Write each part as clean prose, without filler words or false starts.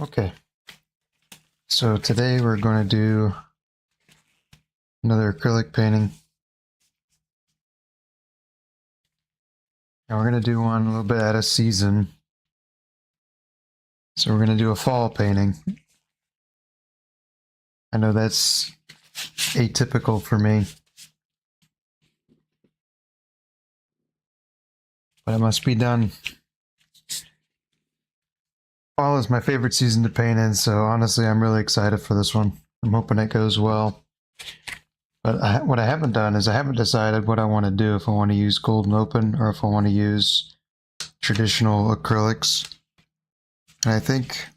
Okay, so today we're going to do another acrylic painting. And we're going to do one a little bit out of season. So we're going to do a fall painting. I know that's atypical for me, but it must be done. Fall is my favorite season to paint in, so honestly I'm really excited for this one. I'm hoping it goes well. But what I haven't done is I haven't decided what I want to do, if I want to use Golden Open or if I want to use traditional acrylics. And I think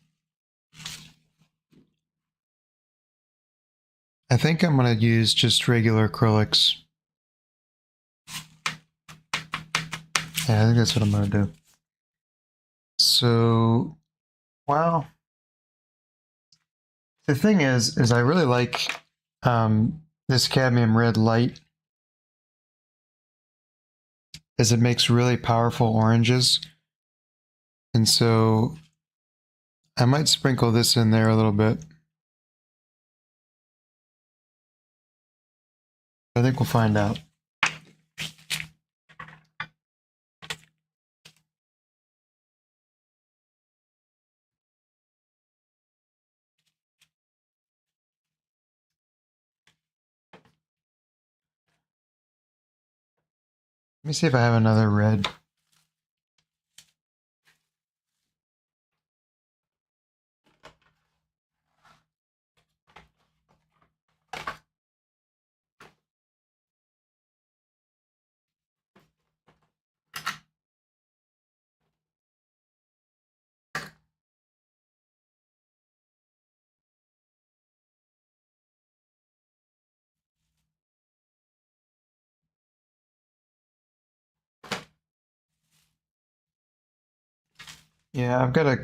I'm going to use just regular acrylics. Yeah, I think that's what I'm going to do. So, well, the thing is I really like this cadmium red light, as it makes really powerful oranges. And so I might sprinkle this in there a little bit. I think we'll find out. Let me see if I have another red. Yeah, I've got a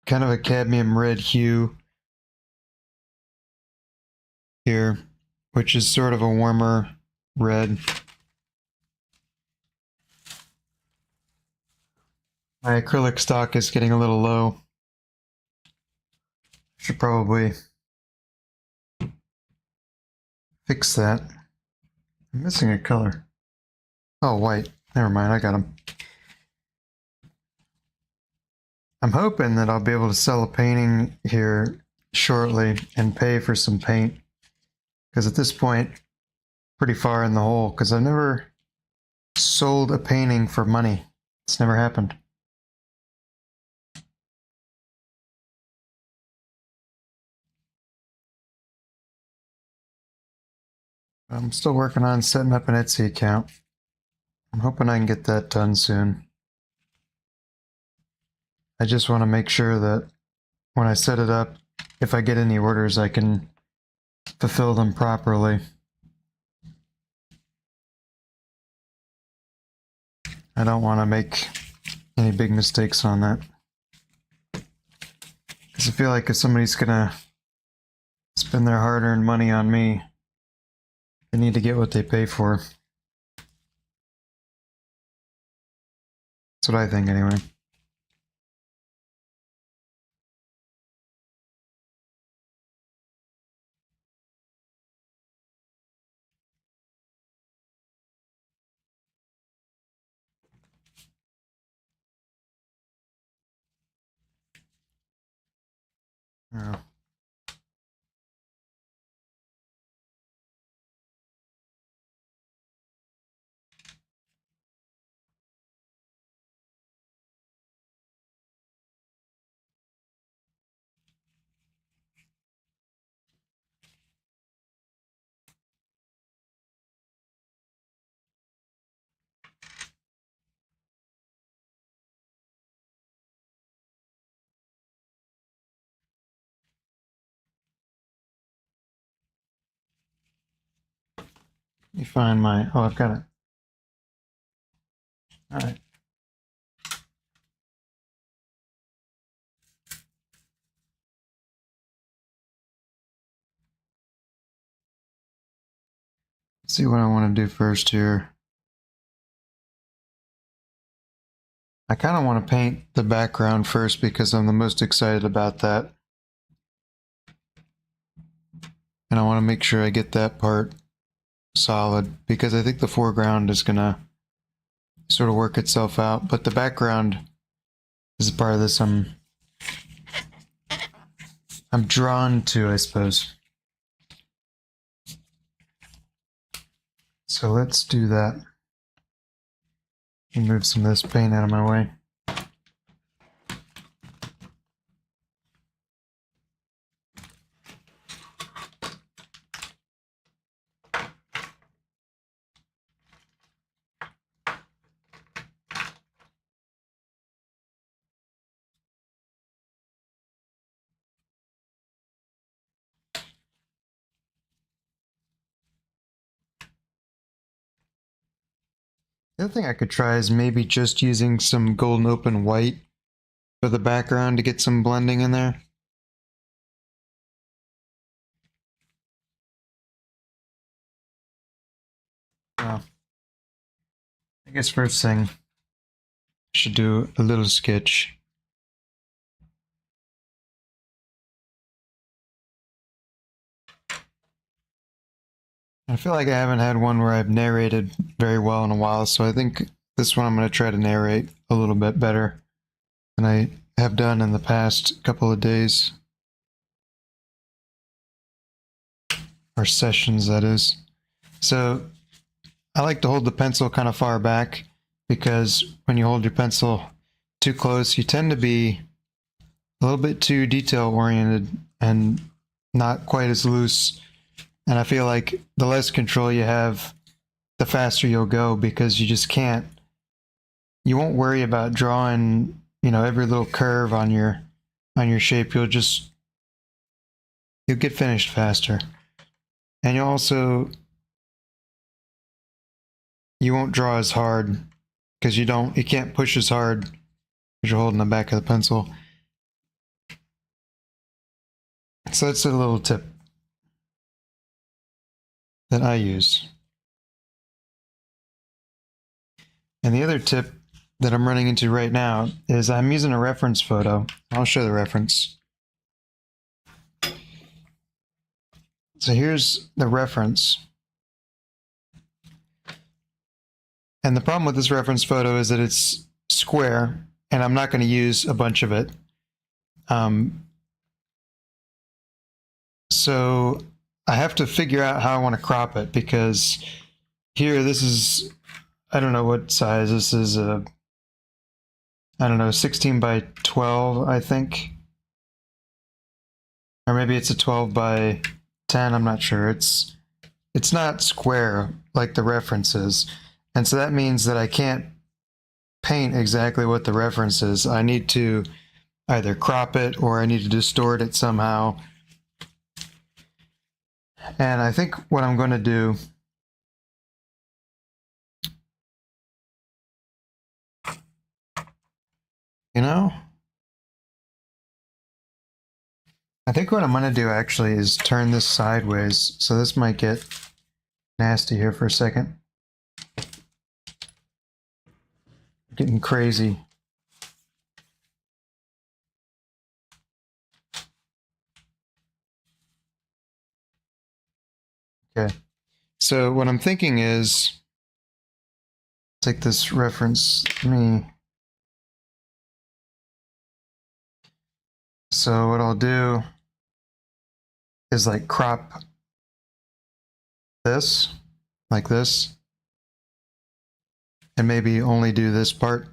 kind of a cadmium red hue here, which is sort of a warmer red. My acrylic stock is getting a little low. Should probably fix that. I'm missing a color. Oh, white. Never mind, I got them. I'm hoping that I'll be able to sell a painting here shortly and pay for some paint. Because at this point, pretty far in the hole, because I've never sold a painting for money. It's never happened. I'm still working on setting up an Etsy account. I'm hoping I can get that done soon. I just want to make sure that when I set it up, if I get any orders, I can fulfill them properly. I don't want to make any big mistakes on that. Because I feel like if somebody's gonna spend their hard-earned money on me, they need to get what they pay for. That's what I think, anyway. Yeah. Let me find my... Oh, I've got it. All right. Let's see what I want to do first here. I kind of want to paint the background first because I'm the most excited about that. And I want to make sure I get that part solid because I think the foreground is gonna sort of work itself out, but the background is a part of this I'm drawn to, I suppose. So let's do that. Move some of this paint out of my way. The other thing I could try is maybe just using some golden open white for the background to get some blending in there. Well, I guess first thing, I should do a little sketch. I feel like I haven't had one where I've narrated very well in a while, so I think this one I'm going to try to narrate a little bit better than I have done in the past couple of days. Or sessions, that is. So I like to hold the pencil kind of far back because when you hold your pencil too close, you tend to be a little bit too detail oriented and not quite as loose. And I feel like the less control you have, the faster you'll go because you just can't, you won't worry about drawing, you know, every little curve on your shape. You'll get finished faster. And you won't draw as hard because you can't push as hard because you're holding the back of the pencil. So that's a little tip that I use. And the other tip that I'm running into right now is I'm using a reference photo. I'll show the reference. So here's the reference. And the problem with this reference photo is that it's square, and I'm not going to use a bunch of it. So I have to figure out how I want to crop it because here, this is, I don't know what size this is. I don't know, 16 by 12, I think. Or maybe it's a 12 by 10, I'm not sure. It's not square like the reference is. And so that means that I can't paint exactly what the reference is. I need to either crop it or I need to distort it somehow. And I think what I'm going to do I think what I'm going to do actually is turn this sideways. So this might get nasty here for a second. Getting crazy. Okay. So what I'm thinking is take this reference. So what I'll do is like crop this like this and maybe only do this part.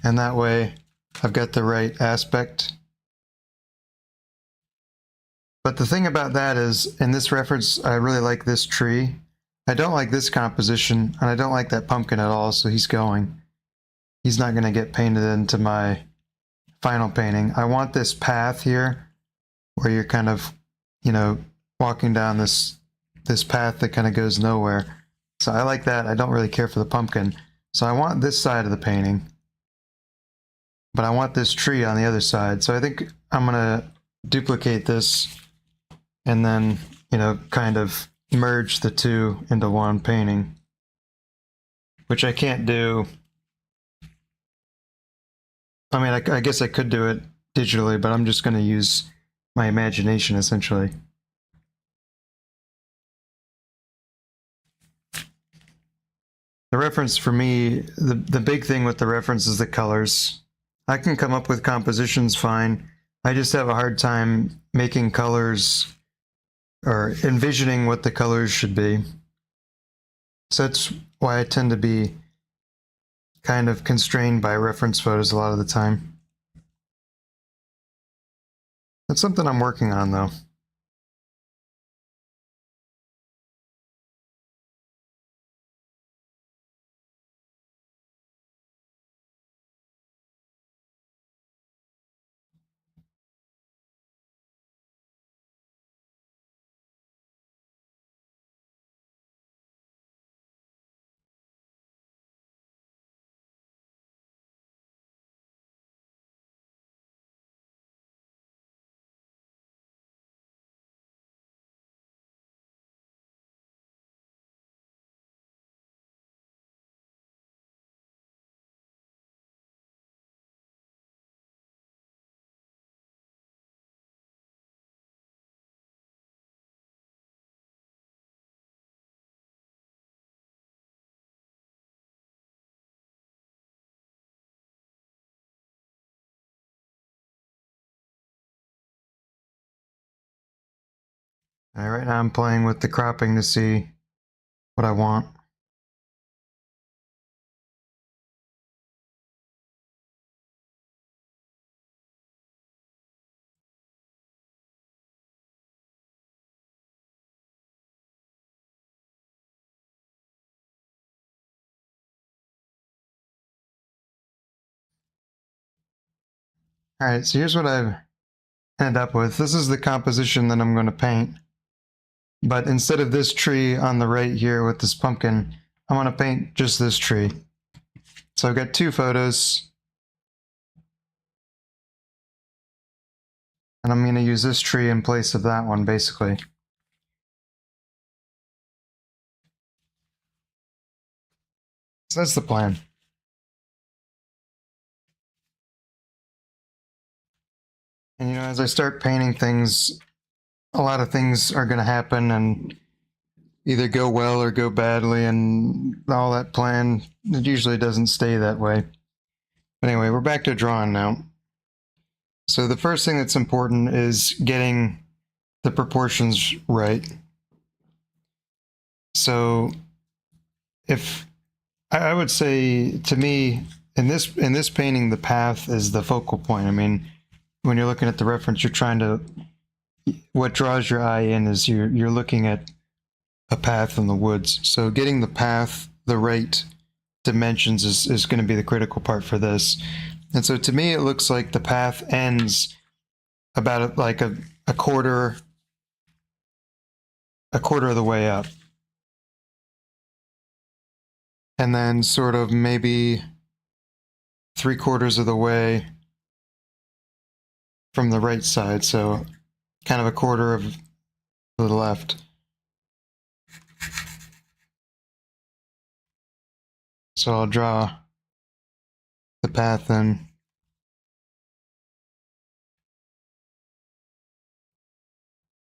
And that way I've got the right aspect. But the thing about that is in this reference, I really like this tree. I don't like this composition and I don't like that pumpkin at all. So he's not going to get painted into my final painting. I want this path here where you're kind of, walking down this path that kind of goes nowhere. So I like that. I don't really care for the pumpkin. So I want this side of the painting, but I want this tree on the other side. So I think I'm going to duplicate this and then, kind of merge the two into one painting, which I can't do. I mean, I guess I could do it digitally, but I'm just going to use my imagination essentially. The reference for me, the big thing with the reference is the colors. I can come up with compositions fine. I just have a hard time making colors or envisioning what the colors should be. So that's why I tend to be kind of constrained by reference photos a lot of the time. That's something I'm working on though. All right, right now I'm playing with the cropping to see what I want. All right, so here's what I've ended up with. This is the composition that I'm going to paint. But instead of this tree on the right here with this pumpkin, I want to paint just this tree. So I've got two photos. And I'm going to use this tree in place of that one, basically. So that's the plan. And you know, as I start painting things, a lot of things are going to happen and either go well or go badly, and all that plan, it usually doesn't stay that way. But anyway, we're back to drawing now. So the first thing that's important is getting the proportions right. So if I would say, to me, in this painting, the path is the focal point. I mean, when you're looking at the reference, you're trying to, what draws your eye in is you're looking at a path in the woods. So getting the path, the right dimensions is going to be the critical part for this. And so to me, it looks like the path ends about like a quarter of the way up. And then sort of maybe 3/4 of the way from the right side. So kind of a quarter of the left. So I'll draw the path in.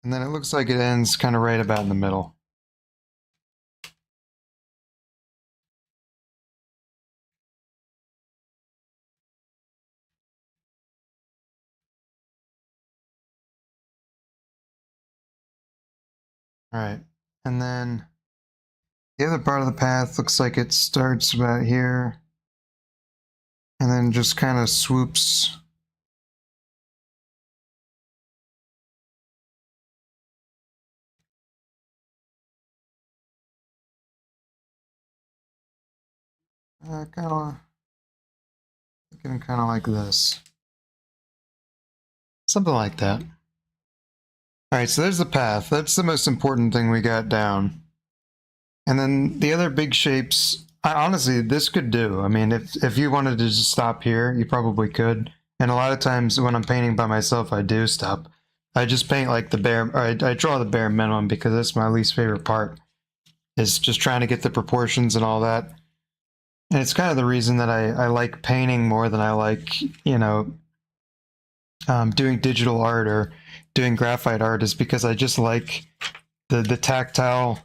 And then it looks like it ends kind of right about in the middle. All right. And then the other part of the path looks like it starts about here and then just kind of swoops kind of like this. Something like that. All right, so there's the path. That's the most important thing we got down. And then the other big shapes, honestly, this could do. I mean, if you wanted to just stop here, you probably could. And a lot of times when I'm painting by myself, I do stop. I just paint like the bare, or I draw the bare minimum because that's my least favorite part, is just trying to get the proportions and all that. And it's kind of the reason that I like painting more than I like, you know, doing digital art or doing graphite art, is because I just like the tactile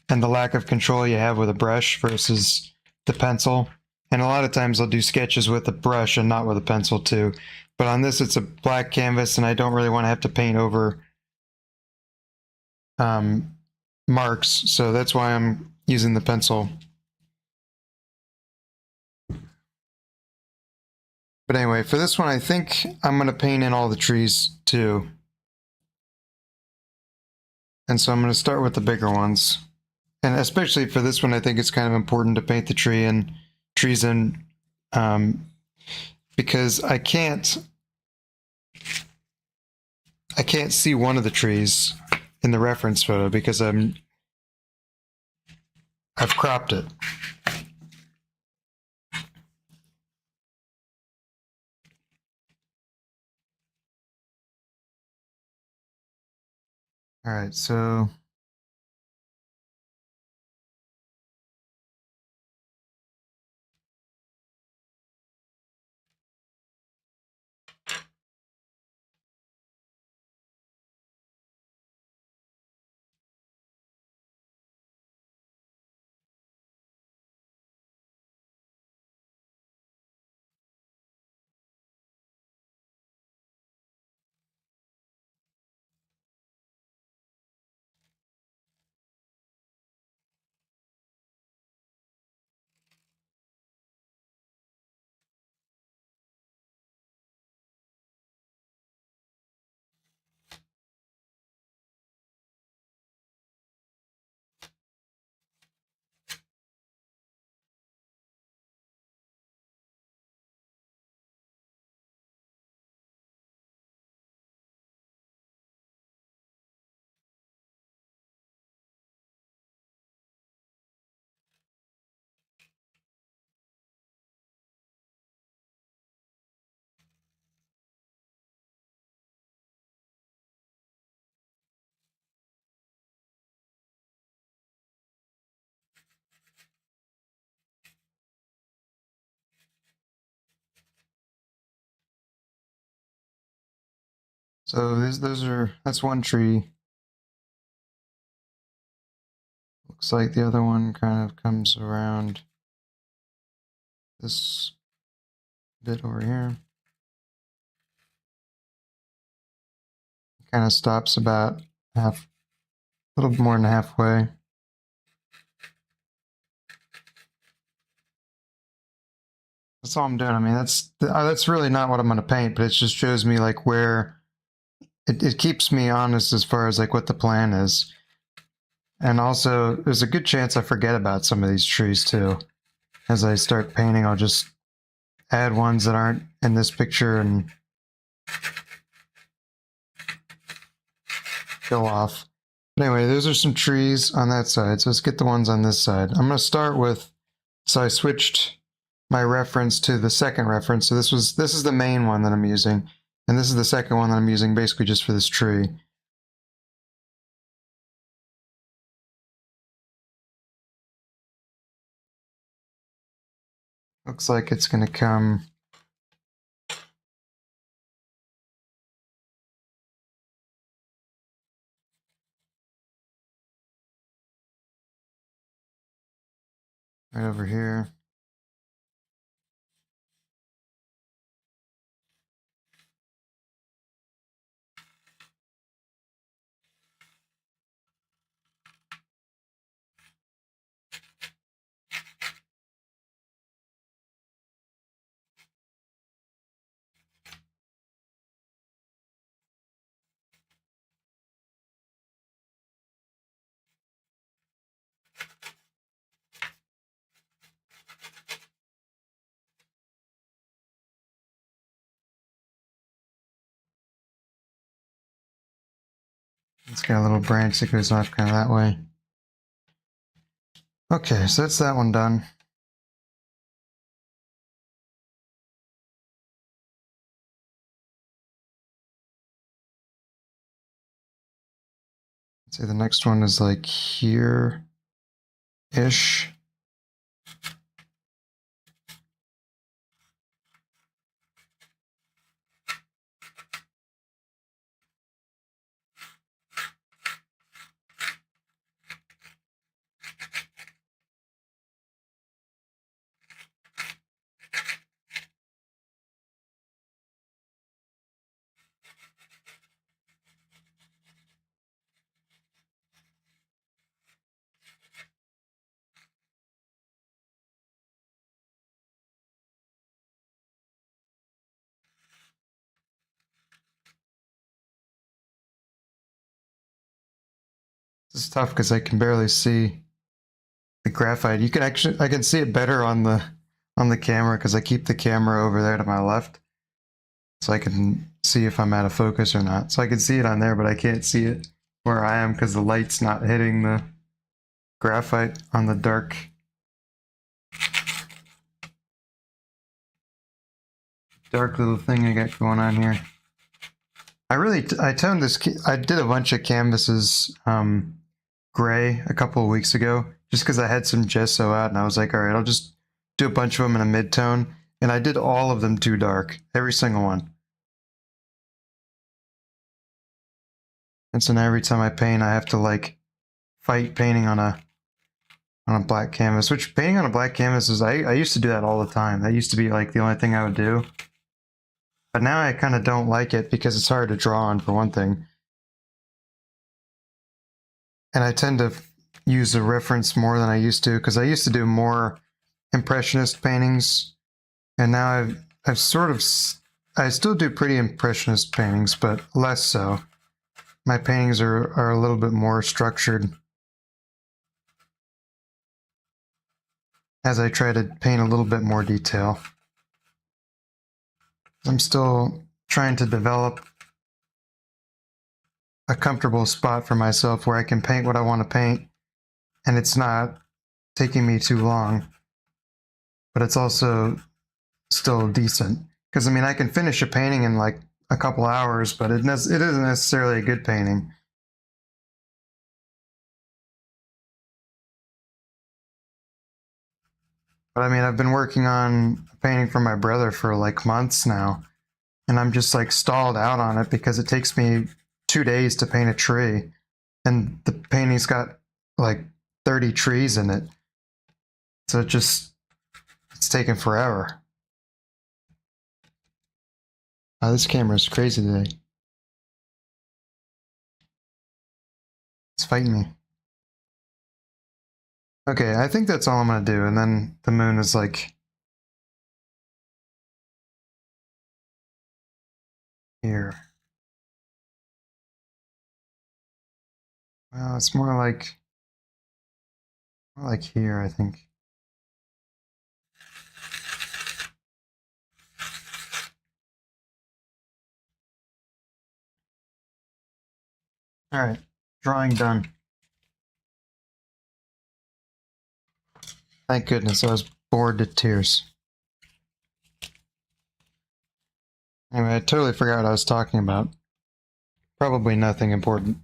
and the lack of control you have with a brush versus the pencil. And a lot of times I'll do sketches with a brush and not with a pencil too. But on this, it's a black canvas and I don't really want to have to paint over marks. So that's why I'm using the pencil. But anyway, for this one, I think I'm going to paint in all the trees too. And so I'm going to start with the bigger ones. And especially for this one, I think it's kind of important to paint the trees in, because I can't see one of the trees in the reference photo because I've cropped it. All right, so that's one tree. Looks like the other one kind of comes around this bit over here. Kind of stops about a little more than halfway. That's all I'm doing. I mean, that's really not what I'm going to paint, but it just shows me like where it keeps me honest as far as like what the plan is. And also, there's a good chance I forget about some of these trees too. As I start painting, I'll just add ones that aren't in this picture and go off. But anyway, those are some trees on that side. So let's get the ones on this side. I'm going to start with, so I switched my reference to the second reference. So this is the main one that I'm using. And this is the second one that I'm using basically just for this tree. Looks like it's going to come right over here. It's got a little branch that goes off kind of that way. Okay, so that's that one done. Let's say the next one is like here-ish. It's tough because I can barely see the graphite. You can actually, I can see it better on the camera because I keep the camera over there to my left, so I can see if I'm out of focus or not. So I can see it on there, but I can't see it where I am because the light's not hitting the graphite on the dark little thing I got going on here. I toned this. I did a bunch of canvases gray a couple of weeks ago just because I had some gesso out, and I was like, all right, I'll just do a bunch of them in a mid-tone, and I did all of them too dark, every single one. And so now every time I paint, I have to like fight painting on a black canvas. Which painting on a black canvas is I used to do that all the time. That used to be like the only thing I would do. But now I kind of don't like it because it's hard to draw on, for one thing. And I tend to use a reference more than I used to, because I used to do more impressionist paintings, and now I've sort of, I still do pretty impressionist paintings, but less so. My paintings are a little bit more structured as I try to paint a little bit more detail. I'm still trying to develop a comfortable spot for myself where I can paint what I want to paint, and it's not taking me too long, but it's also still decent. Because I mean, I can finish a painting in like a couple hours, but it isn't necessarily a good painting. But I mean, I've been working on a painting for my brother for like months now, and I'm just like stalled out on it because it takes me 2 days to paint a tree, and the painting's got like 30 trees in it. So it's taking forever. Oh, this camera's crazy today. It's fighting me. Okay, I think that's all I'm gonna do, and then the moon is like here. Well, it's more like here, I think. All right, drawing done. Thank goodness, I was bored to tears. Anyway, I totally forgot what I was talking about. Probably nothing important.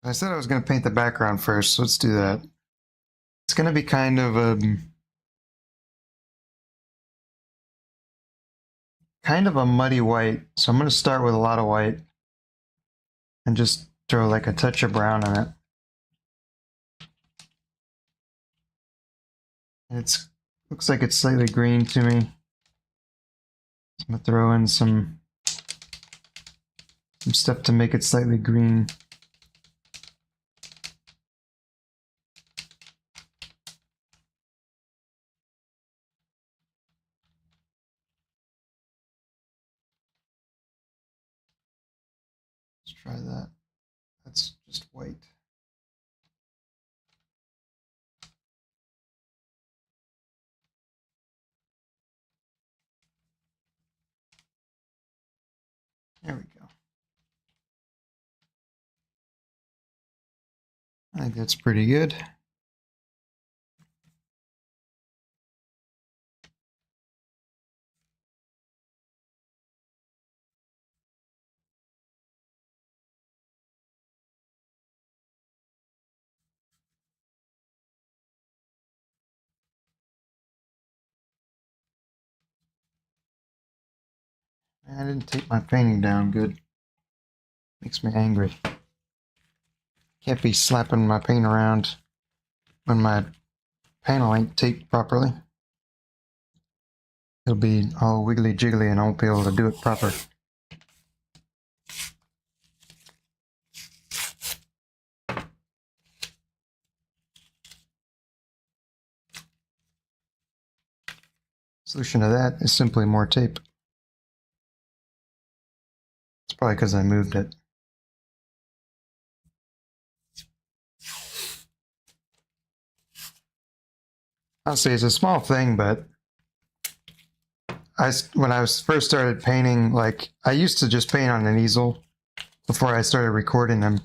I said I was going to paint the background first, so let's do that. It's going to be kind of a muddy white, so I'm going to start with a lot of white and just throw like a touch of brown in it. It looks like it's slightly green to me. So I'm going to throw in some stuff to make it slightly green. Let's try that. That's just white. There we go. I think that's pretty good. I didn't take my painting down good. Makes me angry. Can't be slapping my paint around when my panel ain't taped properly. It'll be all wiggly jiggly and I won't be able to do it proper. Solution to that is simply more tape. It's probably because I moved it. Honestly, it's a small thing, but when I first started painting, like I used to just paint on an easel before I started recording them.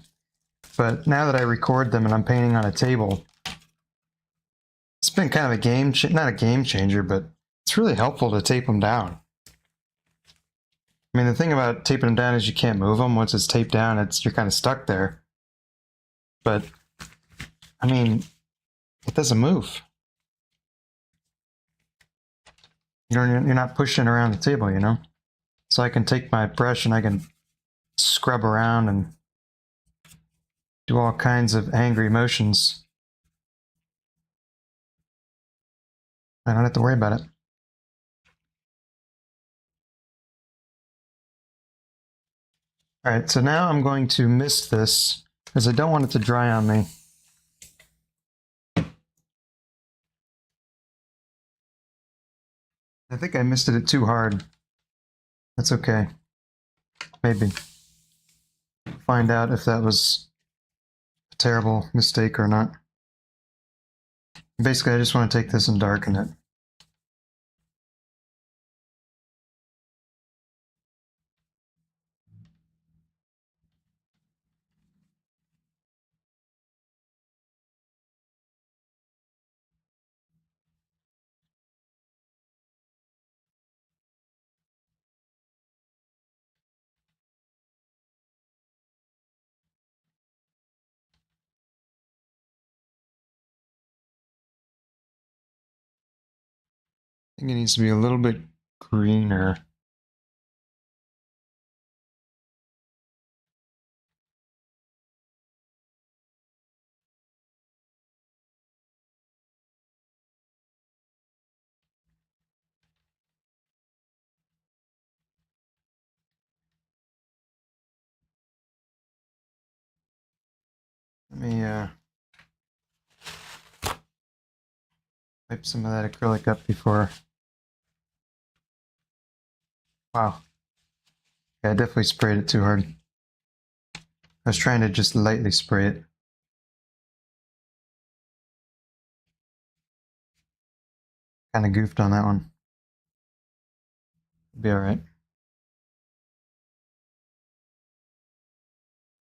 But now that I record them and I'm painting on a table, it's been kind of a not a game changer, but it's really helpful to tape them down. I mean, the thing about taping them down is you can't move them. Once it's taped down, you're kind of stuck there. But, I mean, it doesn't move. You're not pushing around the table, you know? So I can take my brush and I can scrub around and do all kinds of angry motions. I don't have to worry about it. All right, so now I'm going to mist this because I don't want it to dry on me. I think I misted it too hard. That's okay. Maybe. Find out if that was a terrible mistake or not. Basically, I just want to take this and darken it. I think it needs to be a little bit greener. Let me wipe some of that acrylic up before. Wow. Yeah, I definitely sprayed it too hard. I was trying to just lightly spray it. Kind of goofed on that one. Be alright.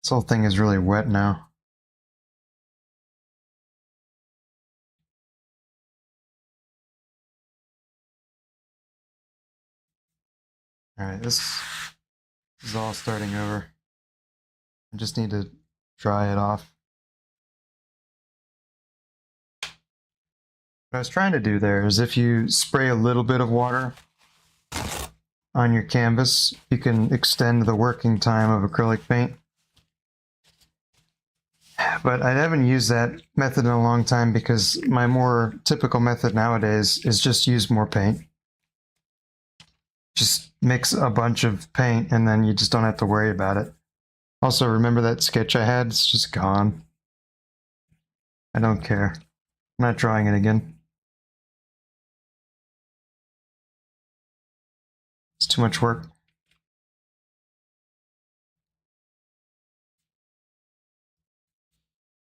This whole thing is really wet now. Alright, this is all starting over. I just need to dry it off. What I was trying to do there is if you spray a little bit of water on your canvas, you can extend the working time of acrylic paint. But I haven't used that method in a long time because my more typical method nowadays is just use more paint. Just mix a bunch of paint and then you just don't have to worry about it. Also, remember that sketch I had? It's just gone. I don't care. I'm not drawing it again. It's too much work.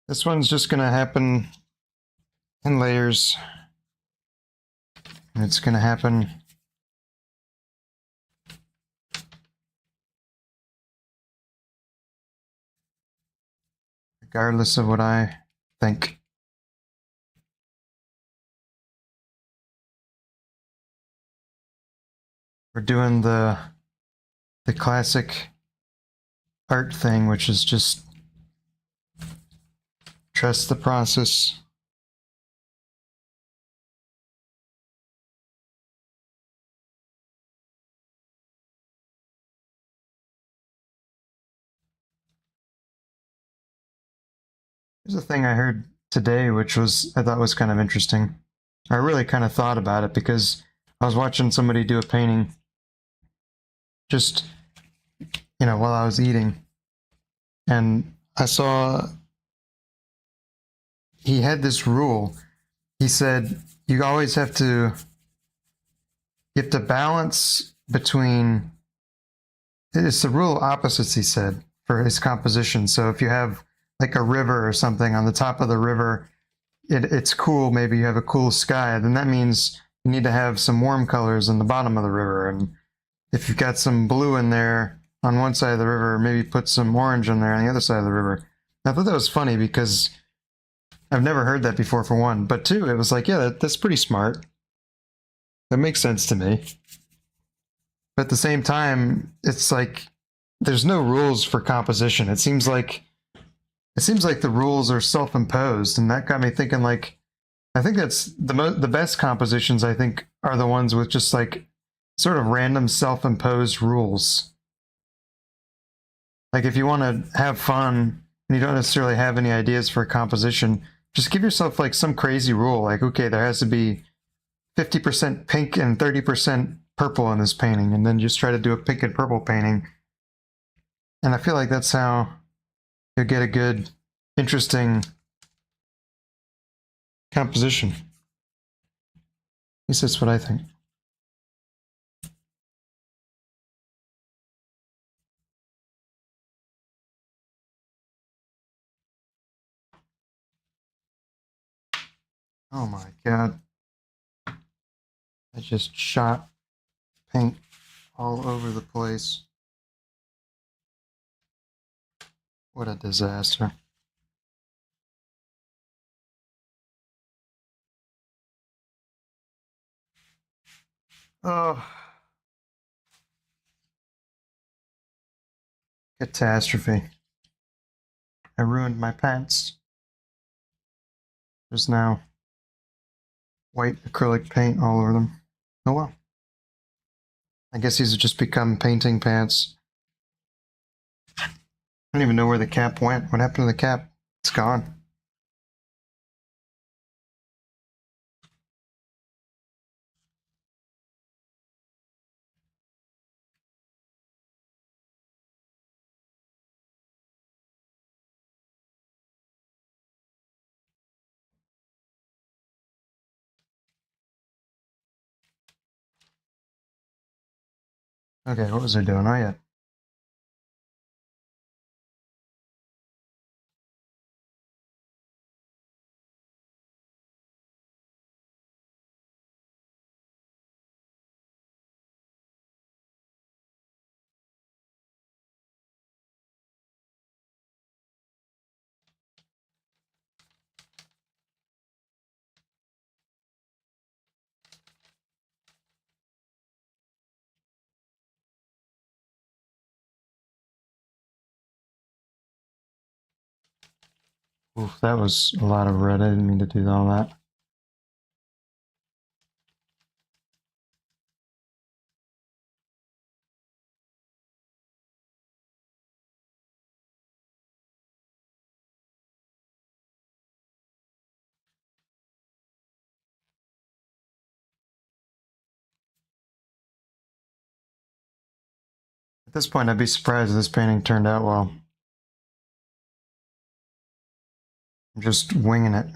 This one's just going to happen in layers. And it's going to happen regardless of what I think. We're doing the classic art thing, which is just trust the process. There's a thing I heard today, which I thought was kind of interesting. I really kind of thought about it because I was watching somebody do a painting just, while I was eating. And I saw he had this rule. He said, you always have to You have to balance between, it's the rule of opposites, he said, for his composition. So if you have like a river or something on the top of the river, it's cool. Maybe you have a cool sky. Then that means you need to have some warm colors on the bottom of the river. And if you've got some blue in there on one side of the river, maybe put some orange in there on the other side of the river. I thought that was funny because I've never heard that before, for one. But two, it was like, yeah, that's pretty smart. That makes sense to me. But at the same time, it's like there's no rules for composition. It seems like the rules are self-imposed, and that got me thinking. Like, I think that's the best compositions. I think are the ones with just like sort of random self-imposed rules. Like if you want to have fun and you don't necessarily have any ideas for a composition, just give yourself like some crazy rule. Like, okay, there has to be 50% pink and 30% purple in this painting, and then just try to do a pink and purple painting. And I feel like that's how you'll get a good, interesting composition. At least that's what I think. Oh my god. I just shot paint all over the place. What a disaster. Oh. Catastrophe. I ruined my pants. There's now white acrylic paint all over them. Oh well. I guess these have just become painting pants. I don't even know where the cap went. What happened to the cap? It's gone. Okay, what was I doing? Oh yeah. Oof, that was a lot of red. I didn't mean to do all that. At this point, I'd be surprised if this painting turned out well. I'm just winging it.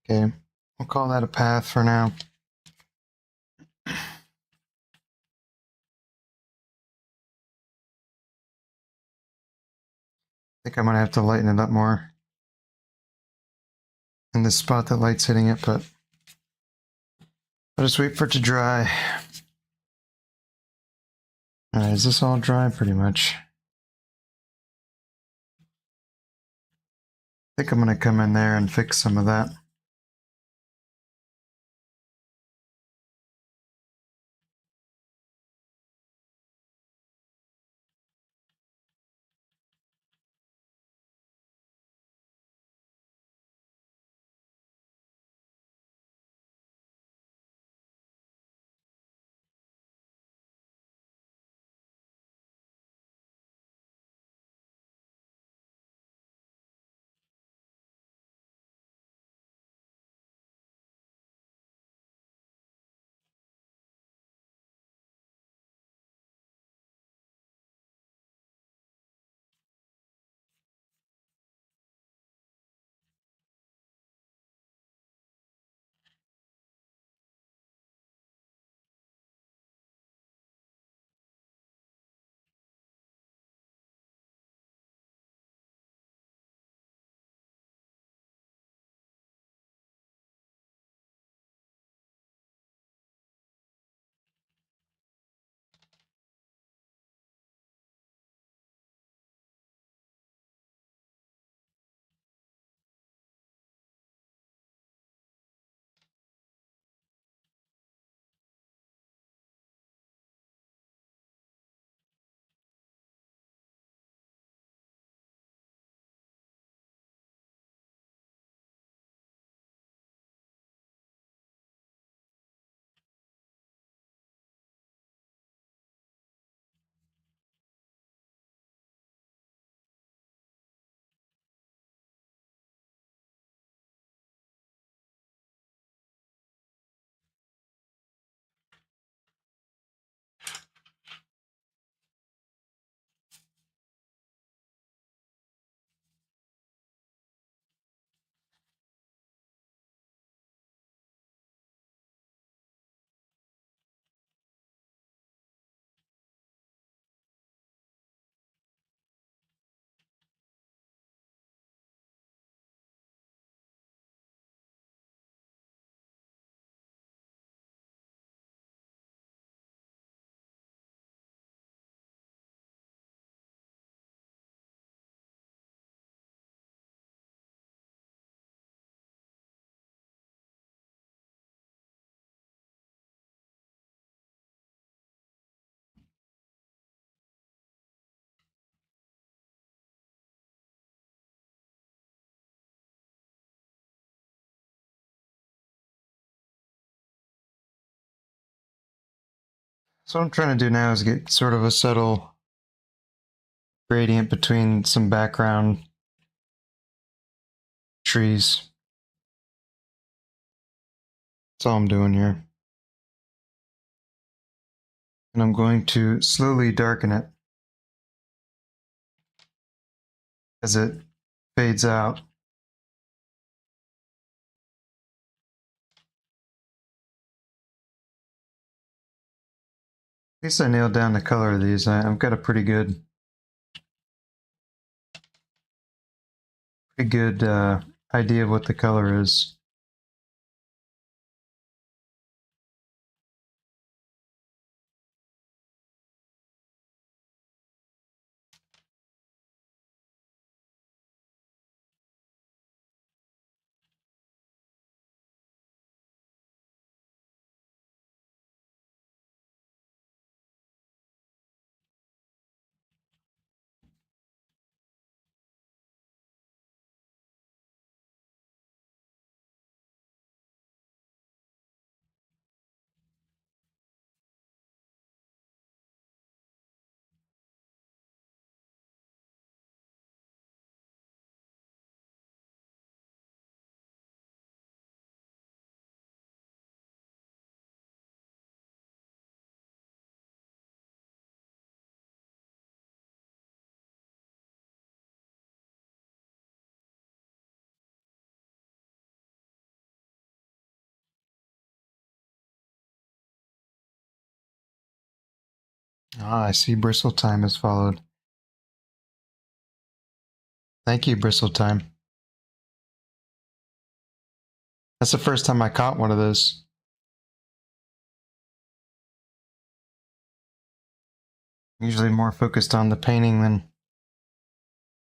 Okay, we'll call that a path for now. I think I'm gonna have to lighten it up more in this spot that light's hitting it, but I'll just wait for it to dry. Alright, is this all dry? Pretty much. I think I'm gonna come in there and fix some of that. So what I'm trying to do now is get sort of a subtle gradient between some background trees. That's all I'm doing here. And I'm going to slowly darken it as it fades out. At least I nailed down the color of these. I've got a pretty good idea of what the color is. Ah, I see bristle time has followed. Thank you, bristle time. That's the first time I caught one of those. Usually more focused on the painting than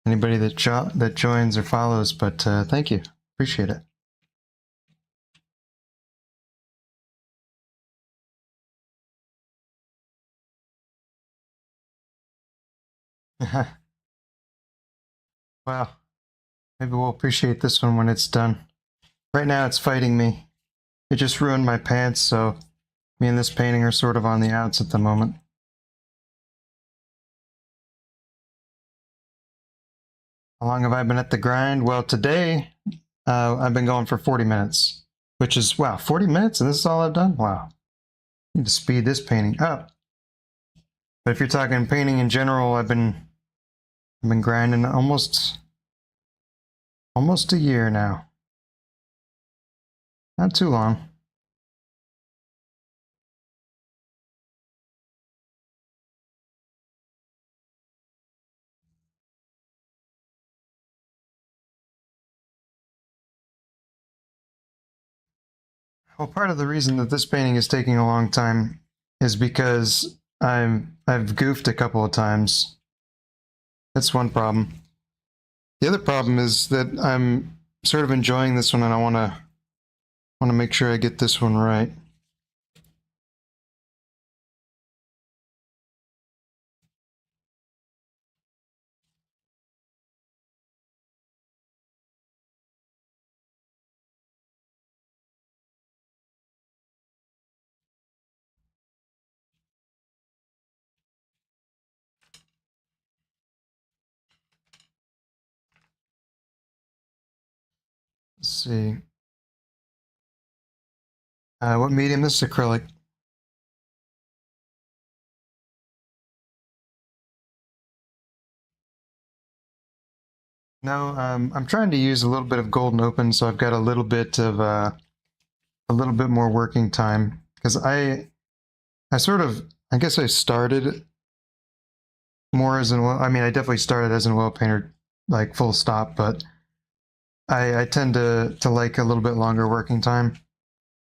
anybody that joins or follows, but thank you. Appreciate it. Well, maybe we'll appreciate this one when it's done. Right now it's fighting me. It just ruined my pants, so me and this painting are sort of on the outs at the moment. How long have I been at the grind? Well, today I've been going for 40 minutes, which is, wow, 40 minutes and this is all I've done? Wow. I need to speed this painting up. But if you're talking painting in general, I've been grinding almost a year now. Not too long. Well, part of the reason that this painting is taking a long time is because I've goofed a couple of times. That's one problem. The other problem is that I'm sort of enjoying this one and I want to make sure I get this one right. Let's see. What medium? This is acrylic. No, I'm trying to use a little bit of golden open, so I've got a little bit more working time because I sort of, I guess I started more as an oil. I mean, I definitely started as an oil painter, like full stop, but I tend to like a little bit longer working time.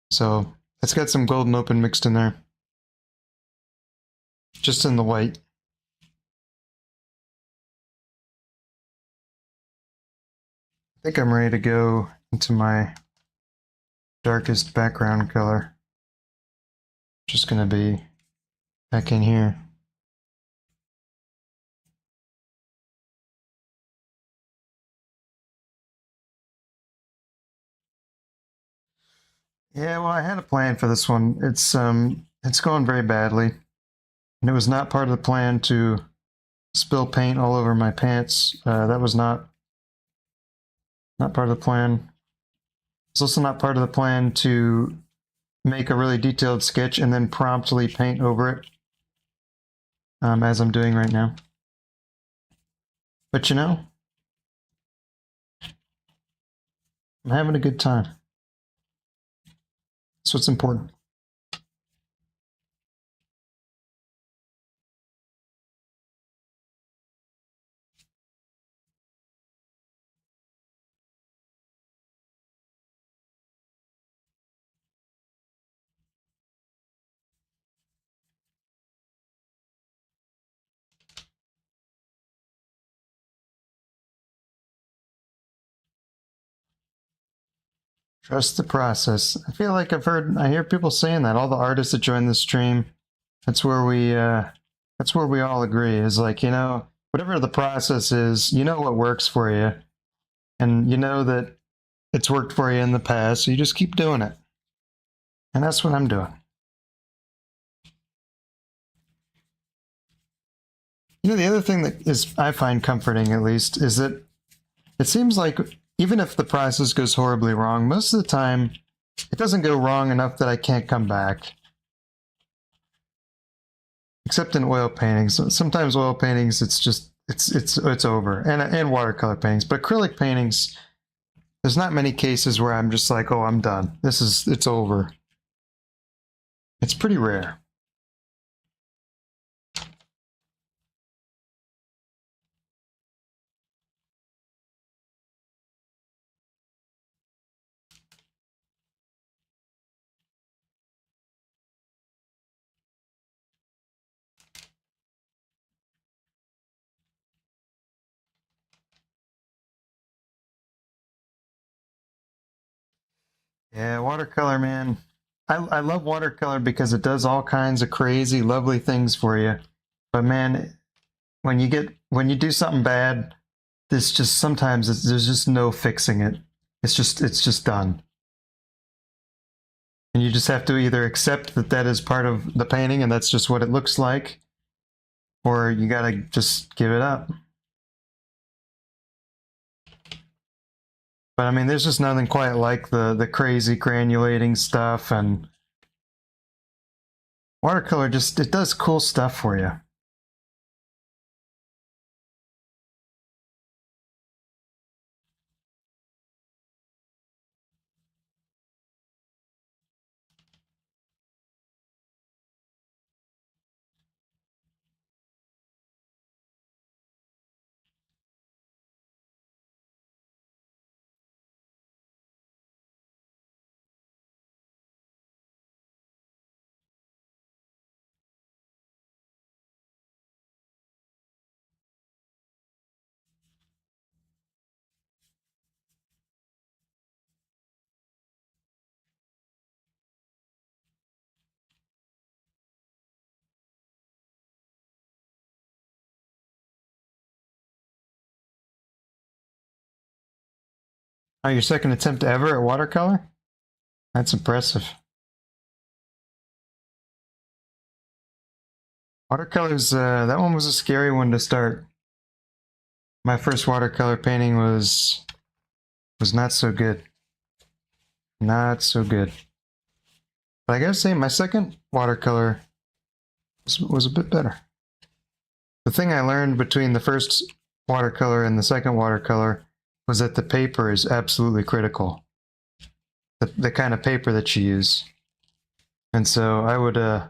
So it's got some golden open mixed in there, just in the white. I think I'm ready to go into my darkest background color. Just gonna be back in here. Yeah, well, I had a plan for this one. It's going very badly, and it was not part of the plan to spill paint all over my pants. That was not part of the plan. It's also not part of the plan to make a really detailed sketch and then promptly paint over it, as I'm doing right now. But you know, I'm having a good time. That's what's important. Trust the process. I feel like I hear people saying that. All the artists that join the stream, that's where we all agree. Is like, you know, whatever the process is, you know what works for you, and you know that it's worked for you in the past, so you just keep doing it. And that's what I'm doing. You know, the other thing that is I find comforting, at least, is that it seems like even if the process goes horribly wrong, most of the time it doesn't go wrong enough that I can't come back. Except in oil paintings. Sometimes oil paintings, it's just it's over, and watercolor paintings. But acrylic paintings, there's not many cases where I'm just like, oh, I'm done. It's over. It's pretty rare. Yeah, watercolor, man. I love watercolor because it does all kinds of crazy, lovely things for you. But man, when you do something bad, this just sometimes there's just no fixing it. It's just done, and you just have to either accept that that is part of the painting and that's just what it looks like, or you gotta just give it up. But I mean, there's just nothing quite like the crazy granulating stuff, and watercolor just it does cool stuff for you. Oh, your second attempt ever at watercolor? That's impressive. Watercolors, that one was a scary one to start. My first watercolor painting was not so good. Not so good. But I gotta say, my second watercolor was a bit better. The thing I learned between the first watercolor and the second watercolor was that the paper is absolutely critical. The kind of paper that you use. And so I would, I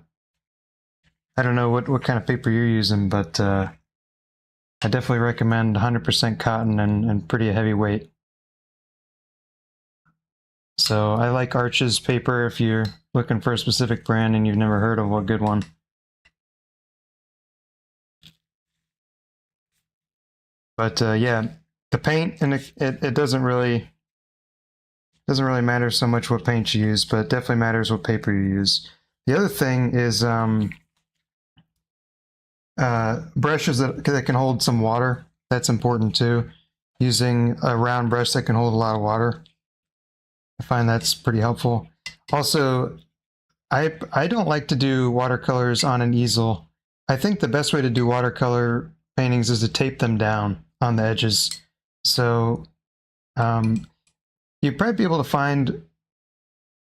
don't know what kind of paper you're using, but I definitely recommend 100% cotton and pretty heavy weight. So I like Arch's paper if you're looking for a specific brand and you've never heard of a good one. But yeah, the paint and it doesn't really matter so much what paint you use, but it definitely matters what paper you use. The other thing is brushes that can hold some water. That's important too. Using a round brush that can hold a lot of water. I find that's pretty helpful. Also, I don't like to do watercolors on an easel. I think the best way to do watercolor paintings is to tape them down on the edges. So you'd probably be able to find,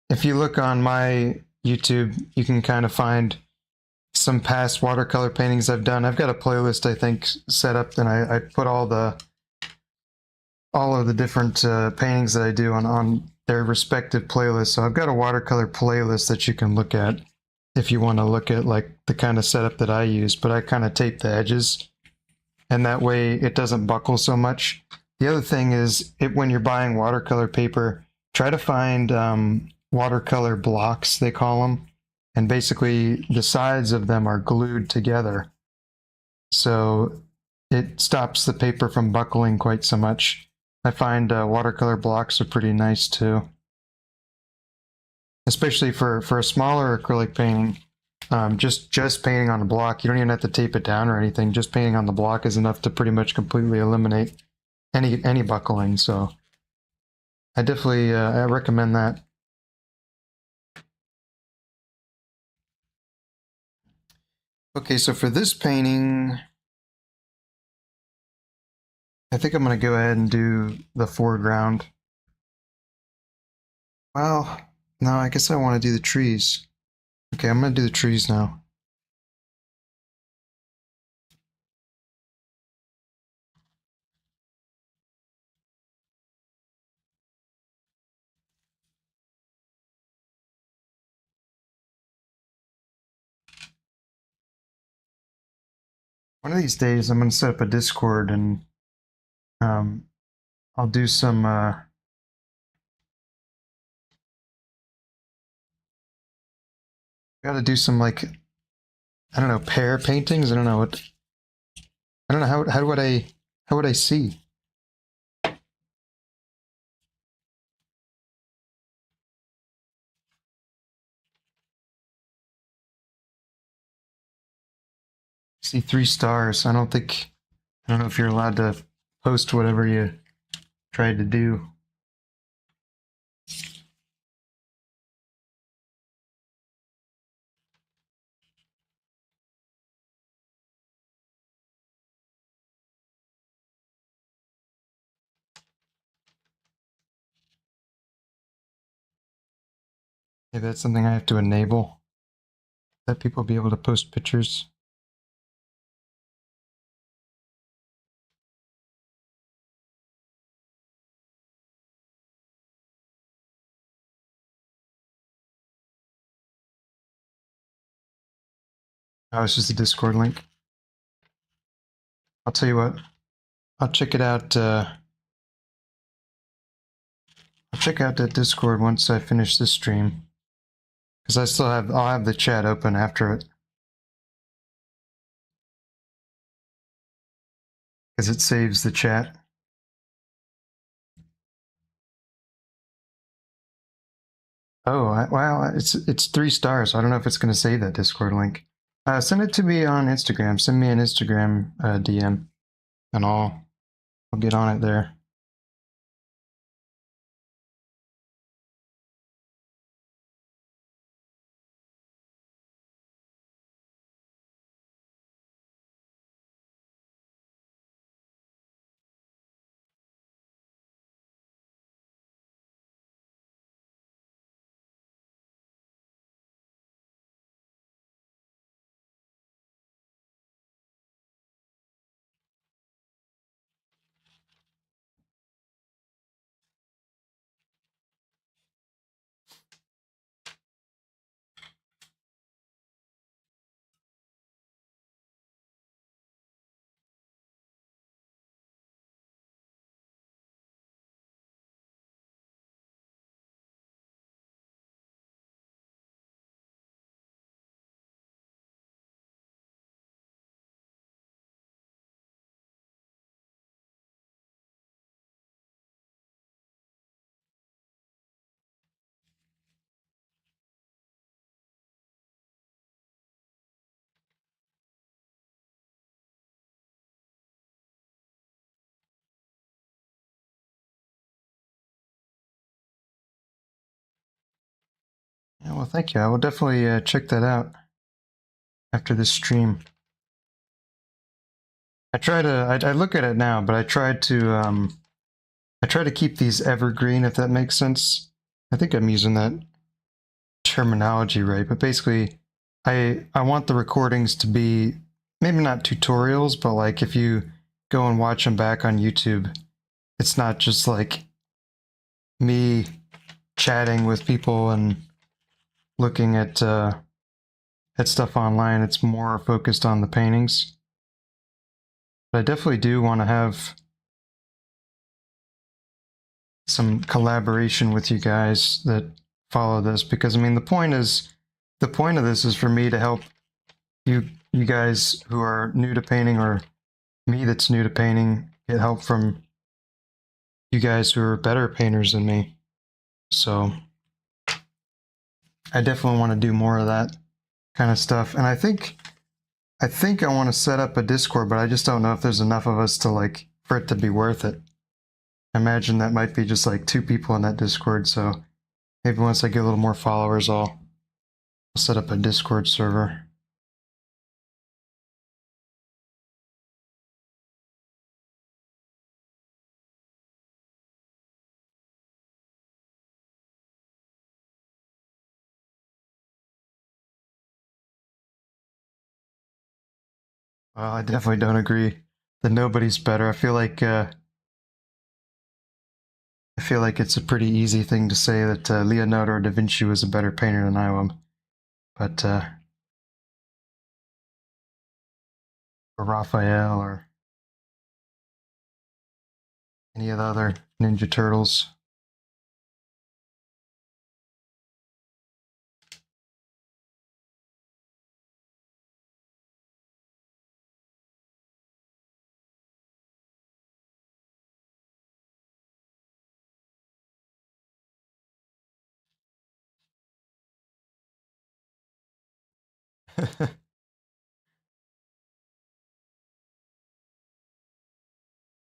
if you look on my YouTube, you can kind of find some past watercolor paintings I've done. I've got a playlist, I think, set up, and I put all of the different paintings that I do on their respective playlists. So I've got a watercolor playlist that you can look at if you want to look at like the kind of setup that I use, but I kind of tape the edges, and that way it doesn't buckle so much. The other thing is, when you're buying watercolor paper, try to find watercolor blocks, they call them, and basically the sides of them are glued together. So it stops the paper from buckling quite so much. I find watercolor blocks are pretty nice too, especially for a smaller acrylic painting. Just painting on the block, you don't even have to tape it down or anything. Just painting on the block is enough to pretty much completely eliminate any buckling. So I definitely I recommend that. Okay, so for this painting, I think I'm going to go ahead and do the foreground. Well, no, I guess I want to do the trees. Okay, I'm going to do the trees now. One of these days, I'm going to set up a Discord and um, I'll do some. Got to do some like, I don't know, pair paintings. I don't know what. I don't know how would I see? See 3 stars. I don't know if you're allowed to post whatever you tried to do. Maybe that's something I have to enable. Let people be able to post pictures. Oh, it's just a Discord link. I'll tell you what. I'll check it out. I'll check out that Discord once I finish this stream, because I'll have the chat open after it, because it saves the chat. Oh, wow! It's 3 stars. I don't know if it's going to save that Discord link. Send it to me on Instagram. Send me an Instagram DM, and I'll get on it there. Yeah, well, thank you. I will definitely check that out after this stream. I look at it now, but I try to keep these evergreen, if that makes sense. I think I'm using that terminology right, but basically, I want the recordings to be maybe not tutorials, but like if you go and watch them back on YouTube, it's not just like me chatting with people and looking at stuff online. It's more focused on the paintings. But I definitely do want to have some collaboration with you guys that follow this, because I mean the point of this is for me to help you guys who are new to painting, or me that's new to painting, get help from you guys who are better painters than me. So I definitely want to do more of that kind of stuff. And I think I want to set up a Discord, but I just don't know if there's enough of us to like for it to be worth it. I imagine that might be just like 2 people in that Discord, so maybe once I get a little more followers, I'll set up a Discord server. Well, I definitely don't agree that nobody's better. I feel like it's a pretty easy thing to say that Leonardo da Vinci was a better painter than I am, but or Raphael or any of the other Ninja Turtles.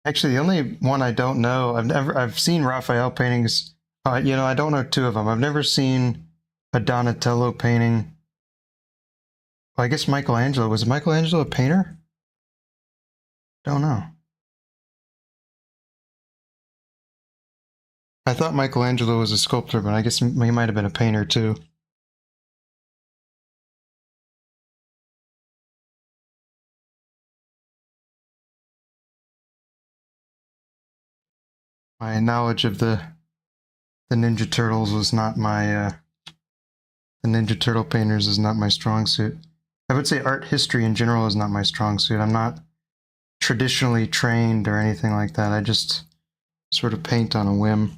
Actually, the only one I don't know, I've seen Raphael paintings. I don't know two of them. I've never seen a Donatello painting. Well, I guess Michelangelo. Was Michelangelo a painter? Don't know. I thought Michelangelo was a sculptor, but I guess he might have been a painter too. My knowledge of the Ninja Turtles was not the Ninja Turtle painters is not my strong suit. I would say art history in general is not my strong suit. I'm not traditionally trained or anything like that. I just sort of paint on a whim.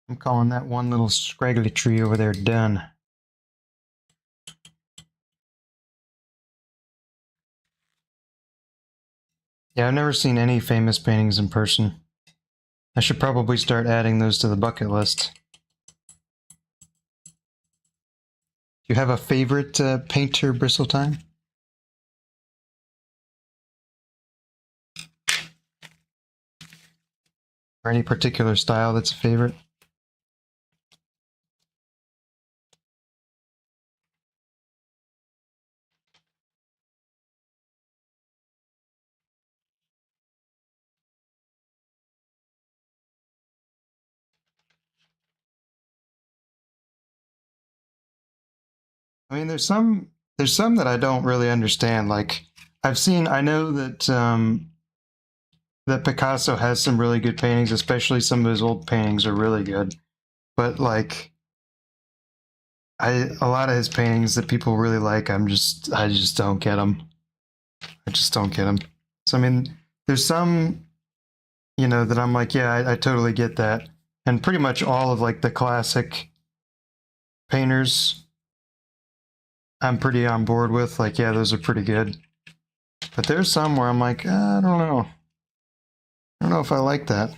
I'm calling that one little scraggly tree over there done. Yeah, I've never seen any famous paintings in person. I should probably start adding those to the bucket list. Do you have a favorite painter, Bristletime? Or any particular style that's a favorite? I mean, there's some that I don't really understand. Like I know that Picasso has some really good paintings, especially some of his old paintings are really good. But like a lot of his paintings that people really like, I just don't get them. I just don't get them. So I mean, there's some that I'm like, yeah, I totally get that, and pretty much all of like the classic painters, I'm pretty on board with. Like, yeah, those are pretty good. But there's some where I'm like, I don't know. I don't know if I like that.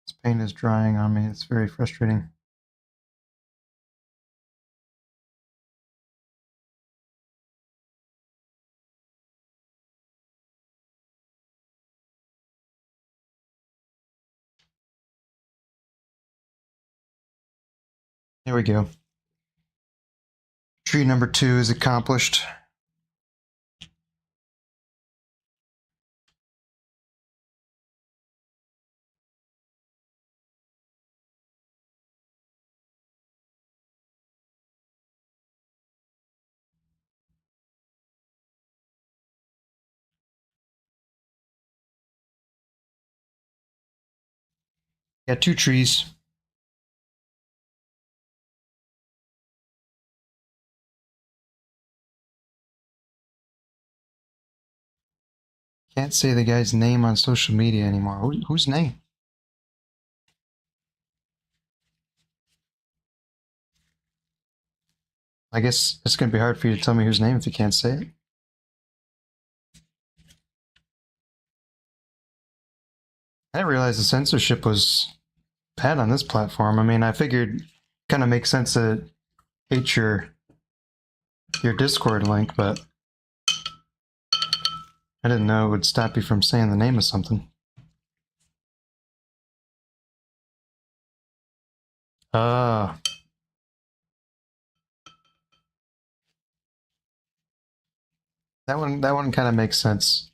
This paint is drying on me. It's very frustrating. Here we go. Tree number 2 is accomplished. Got 2 trees. Can't say the guy's name on social media anymore. Whose name? I guess it's going to be hard for you to tell me whose name if you can't say it. I didn't realize the censorship was bad on this platform. I mean, I figured kind of makes sense to hate your Discord link, but I didn't know it would stop you from saying the name of something. Ah. That one kind of makes sense.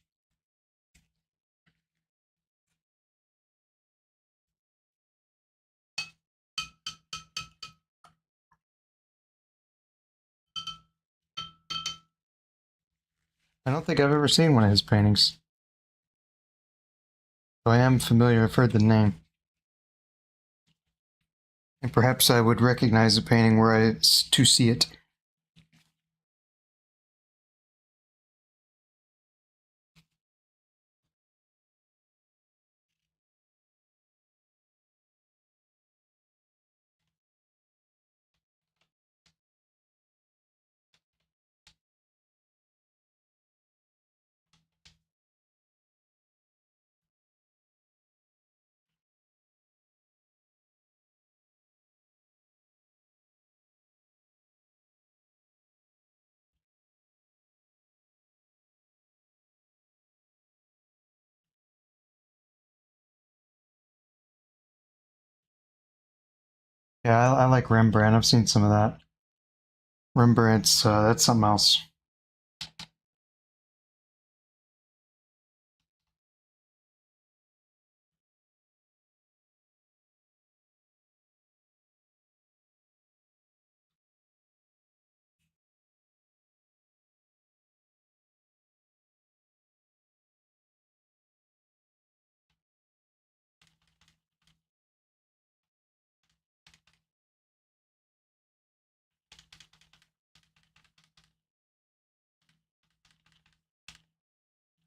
I don't think I've ever seen one of his paintings. So I am familiar, I've heard the name. And perhaps I would recognize a painting were I to see it. Yeah, I like Rembrandt. I've seen some of that. Rembrandt's, that's something else.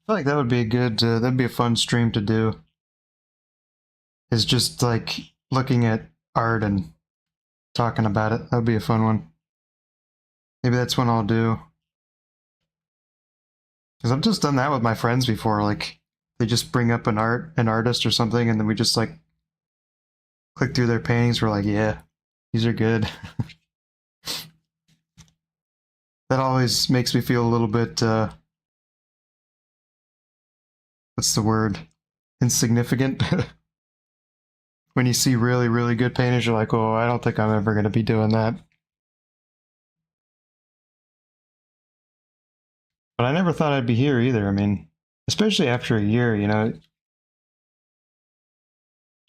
I feel like that would be a good, that'd be a fun stream to do. Is just like looking at art and talking about it. That'd be a fun one. Maybe that's what I'll do. Because I've just done that with my friends before. Like, they just bring up an artist or something, and then we just like click through their paintings. We're like, yeah, these are good. That always makes me feel a little bit, what's the word? Insignificant. When you see really, really good paintings, you're like, oh, I don't think I'm ever going to be doing that. But I never thought I'd be here either. I mean, especially after a year, you know,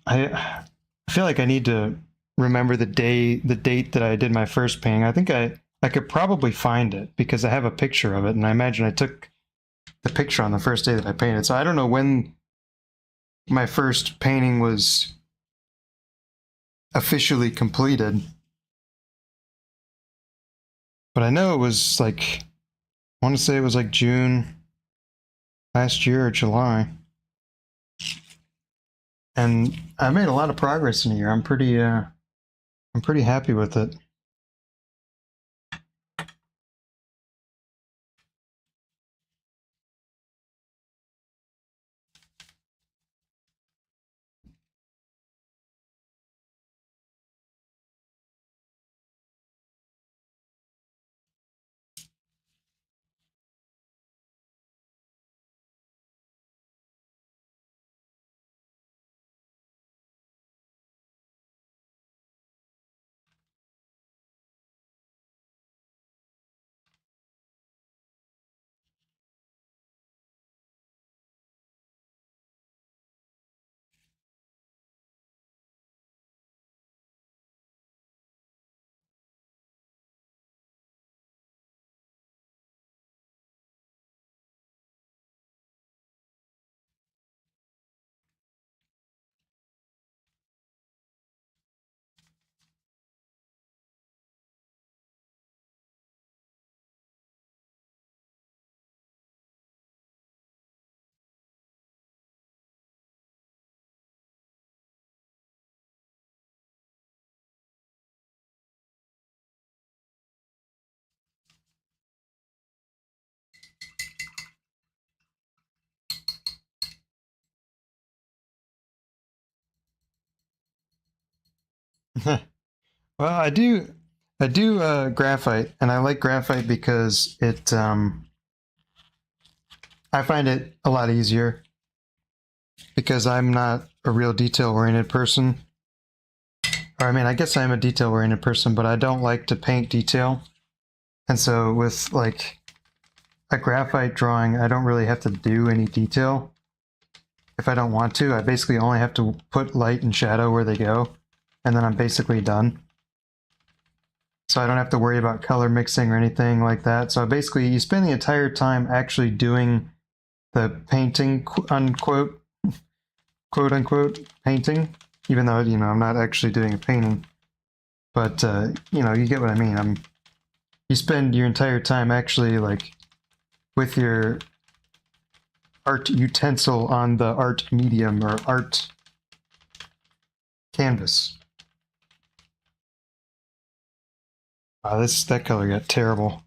I feel like I need to remember the date that I did my first painting. I think I could probably find it because I have a picture of it, and I imagine I took the picture on the first day that I painted. So I don't know when my first painting was officially completed, but I know it was like, I want to say it was like June last year or July. And I made a lot of progress in a year. I'm pretty happy with it. Well, I do graphite, and I like graphite because I find it a lot easier because I'm not a real detail-oriented person. Or I mean, I guess I'm a detail-oriented person, but I don't like to paint detail. And so with like a graphite drawing, I don't really have to do any detail if I don't want to. I basically only have to put light and shadow where they go, and then I'm basically done. So I don't have to worry about color mixing or anything like that. So basically, you spend the entire time actually doing the painting, unquote, quote unquote, painting, even though, I'm not actually doing a painting. But, you get what I mean. You spend your entire time actually, like, with your art utensil on the art medium or art canvas. Wow, that color got terrible.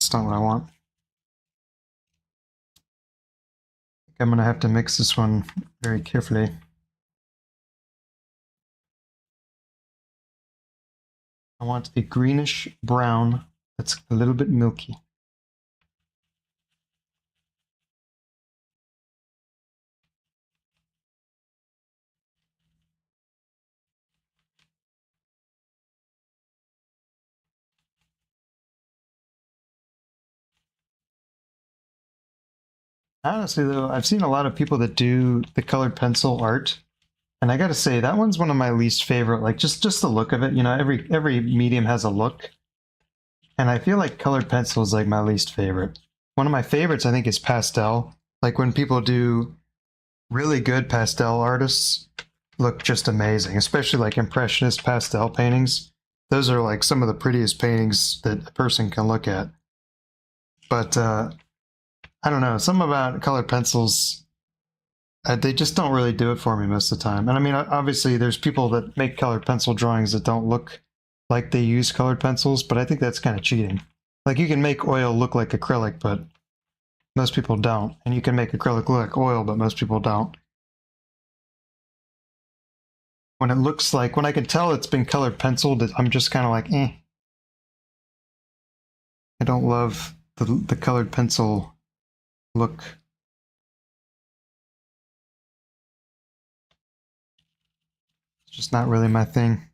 It's not what I want. I'm gonna have to mix this one very carefully. I want a greenish brown that's a little bit milky. Honestly, though, I've seen a lot of people that do the colored pencil art, and I gotta say that one's one of my least favorite. Like just the look of it. Every medium has a look, and I feel like colored pencil is like my least favorite. One of my favorites, I think, is pastel. Like when people do really good pastel artists look just amazing, especially like impressionist pastel paintings. Those are like some of the prettiest paintings that a person can look at. But I don't know, something about colored pencils, they just don't really do it for me most of the time. And I mean, obviously, there's people that make colored pencil drawings that don't look like they use colored pencils, but I think that's kind of cheating. Like you can make oil look like acrylic, but most people don't. And you can make acrylic look like oil, but most people don't. When it looks like, when I can tell it's been colored penciled, I'm just kind of like, eh. I don't love the colored pencil look. It's just not really my thing.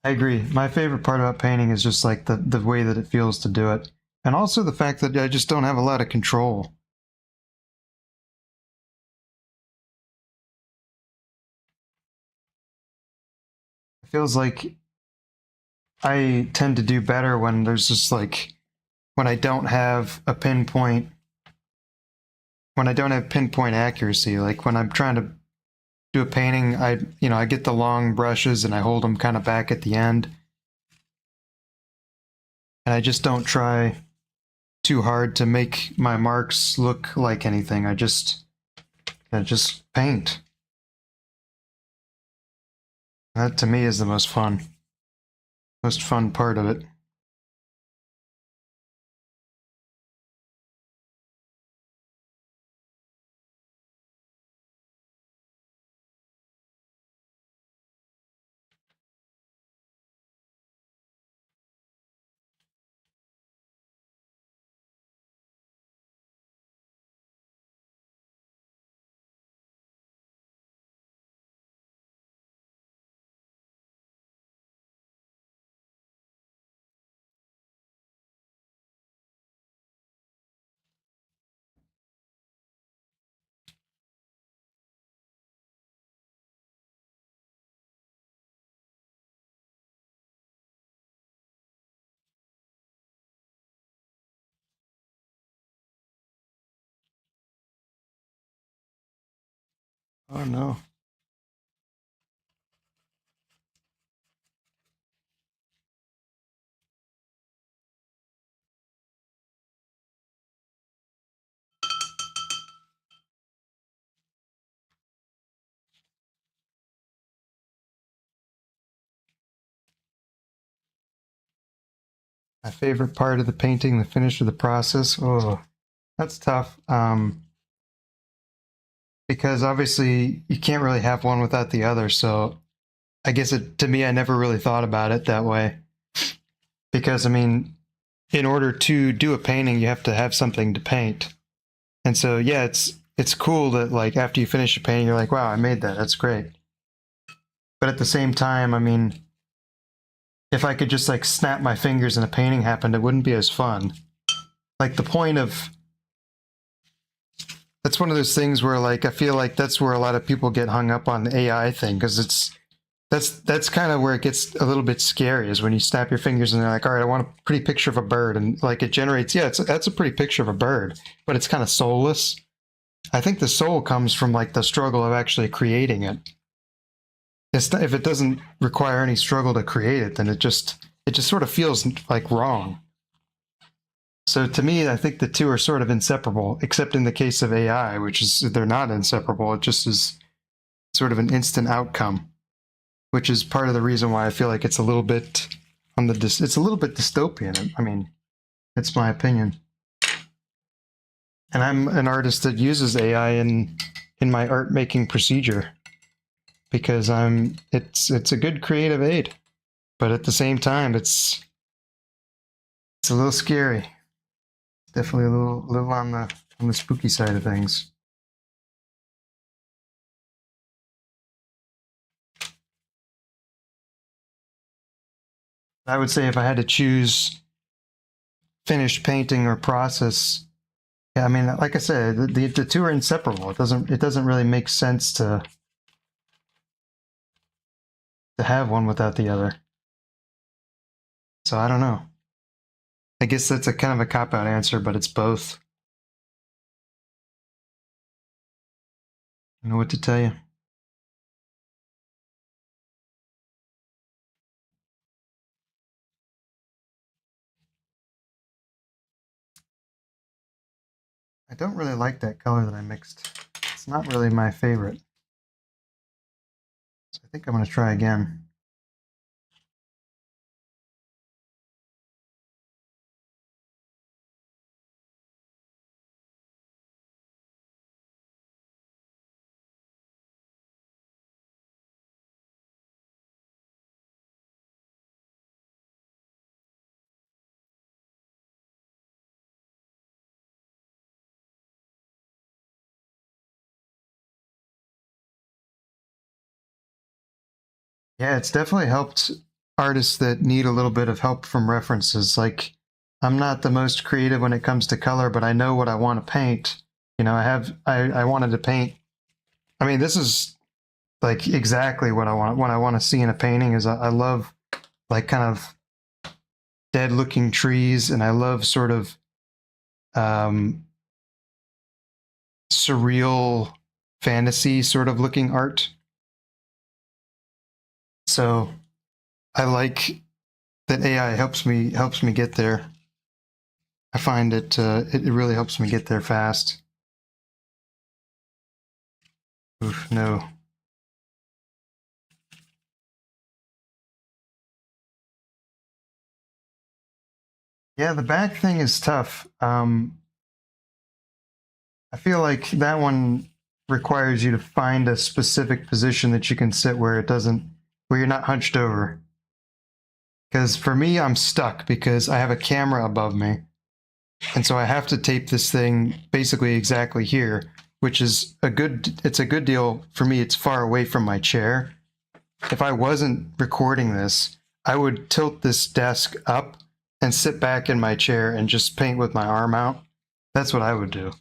I agree. My favorite part about painting is just like the way that it feels to do it. And also the fact that I just don't have a lot of control. It feels like I tend to do better when there's just like when I don't have a pinpoint when I don't have pinpoint accuracy. Like when I'm trying to do a painting, I get the long brushes and I hold them kind of back at the end. And I just don't try too hard to make my marks look like anything. I just paint. That to me is the most fun part of it. Oh no. My favorite part of the painting, the finish of the process. Oh, that's tough. Because obviously you can't really have one without the other. So I guess to me, I never really thought about it that way. Because I mean, in order to do a painting, you have to have something to paint. And so, yeah, it's cool that like after you finish a painting, you're like, wow, I made that. That's great. But at the same time, I mean, if I could just like snap my fingers and a painting happened, it wouldn't be as fun. Like the point of that's one of those things where like I feel like that's where a lot of people get hung up on the AI thing because that's kind of where it gets a little bit scary is when you snap your fingers and they're like, all right, I want a pretty picture of a bird, and like it generates, yeah, that's a pretty picture of a bird, but it's kind of soulless. I think the soul comes from like the struggle of actually creating it. If it doesn't require any struggle to create it, then it just sort of feels like wrong. So to me, I think the two are sort of inseparable, except in the case of AI, which is they're not inseparable. It just is sort of an instant outcome, which is part of the reason why I feel like it's a little bit on the it's a little bit dystopian. I mean, it's my opinion. And I'm an artist that uses AI in my art making procedure because it's a good creative aid, but at the same time it's a little scary. Definitely a little on the spooky side of things. I would say if I had to choose finished painting or process, yeah, I mean, like I said, the two are inseparable. It doesn't really make sense to have one without the other. So I don't know. I guess that's a kind of a cop-out answer, but it's both. I don't know what to tell you. I don't really like that color that I mixed. It's not really my favorite. So I think I'm going to try again. Yeah, it's definitely helped artists that need a little bit of help from references. Like, I'm not the most creative when it comes to color, but I know what I want to paint. You know, I wanted to paint. I mean, this is like exactly what I want. What I want to see in a painting is I love like kind of dead looking trees, and I love sort of um, surreal fantasy sort of looking art. So I like that AI helps me get there. I find it really helps me get there fast. Oof, no. Yeah, the back thing is tough. I feel like that one requires you to find a specific position that you can sit where it doesn't, where you're not hunched over. Because for me, I'm stuck because I have a camera above me. And so I have to tape this thing basically exactly here, which is it's a good deal for me. It's far away from my chair. If I wasn't recording this, I would tilt this desk up and sit back in my chair and just paint with my arm out. That's what I would do.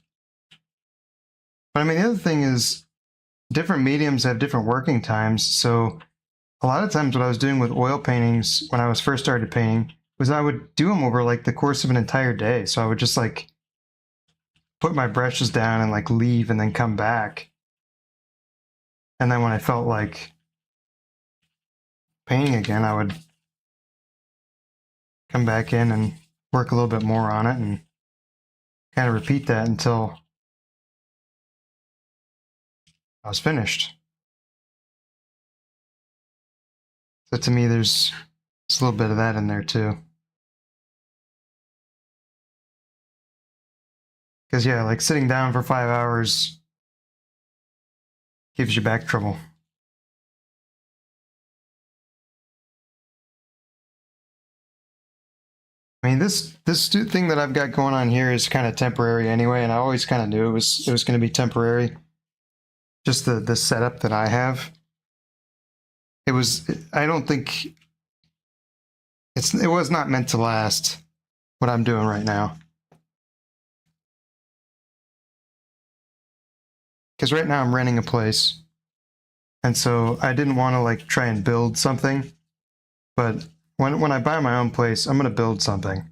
But I mean, the other thing is different mediums have different working times. So a lot of times what I was doing with oil paintings when I was first started painting was I would do them over like the course of an entire day. So I would just like put my brushes down and like leave and then come back. And then when I felt like painting again, I would come back in and work a little bit more on it and kind of repeat that until I was finished. So to me, there's a little bit of that in there too. Because yeah, like sitting down for 5 hours gives you back trouble. I mean, this thing that I've got going on here is kind of temporary anyway, and I always kind of knew it was going to be temporary. Just the setup that I have. It was. I don't think it was not meant to last. What I'm doing right now. Because right now I'm renting a place, and so I didn't want to like try and build something. But when I buy my own place, I'm going to build something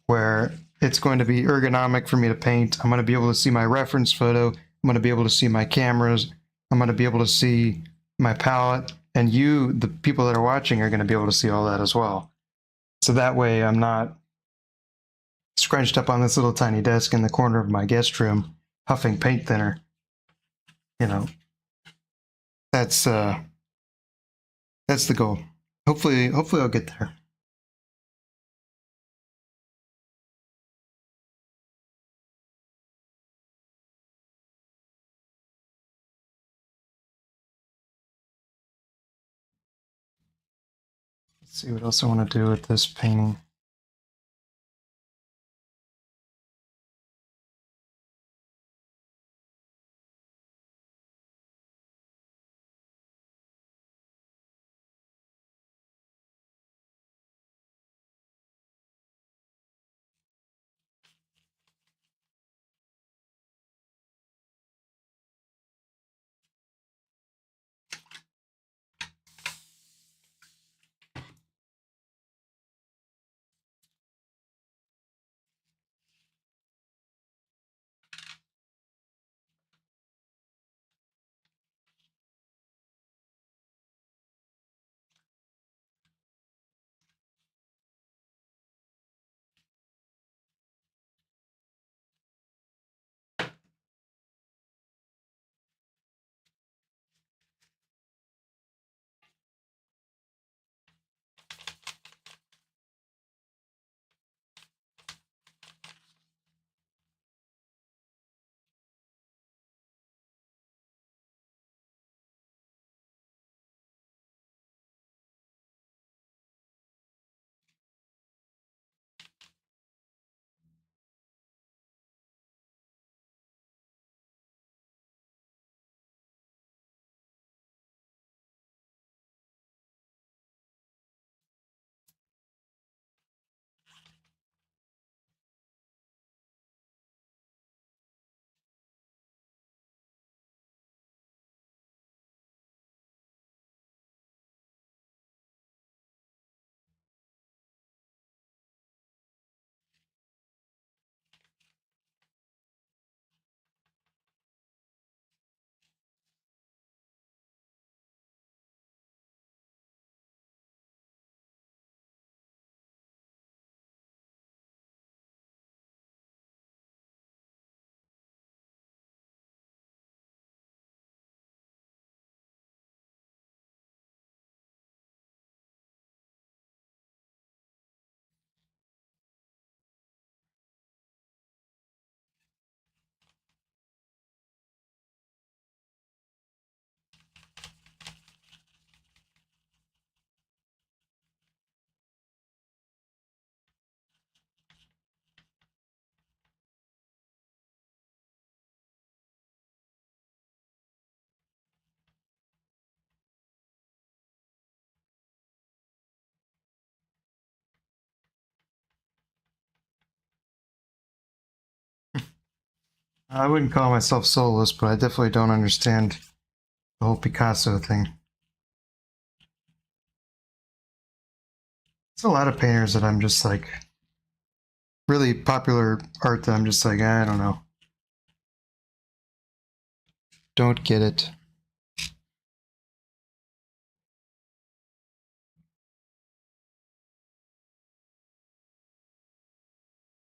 where it's going to be ergonomic for me to paint. I'm going to be able to see my reference photo. I'm going to be able to see my cameras. I'm going to be able to see my palette. And you, the people that are watching, are going to be able to see all that as well. So that way I'm not scrunched up on this little tiny desk in the corner of my guest room, huffing paint thinner. You know, that's the goal. Hopefully I'll get there. Let's see what else I want to do with this painting. I wouldn't call myself soulless, but I definitely don't understand the whole Picasso thing. It's a lot of painters that I'm just like, really popular art that I'm just like, I don't know. Don't get it.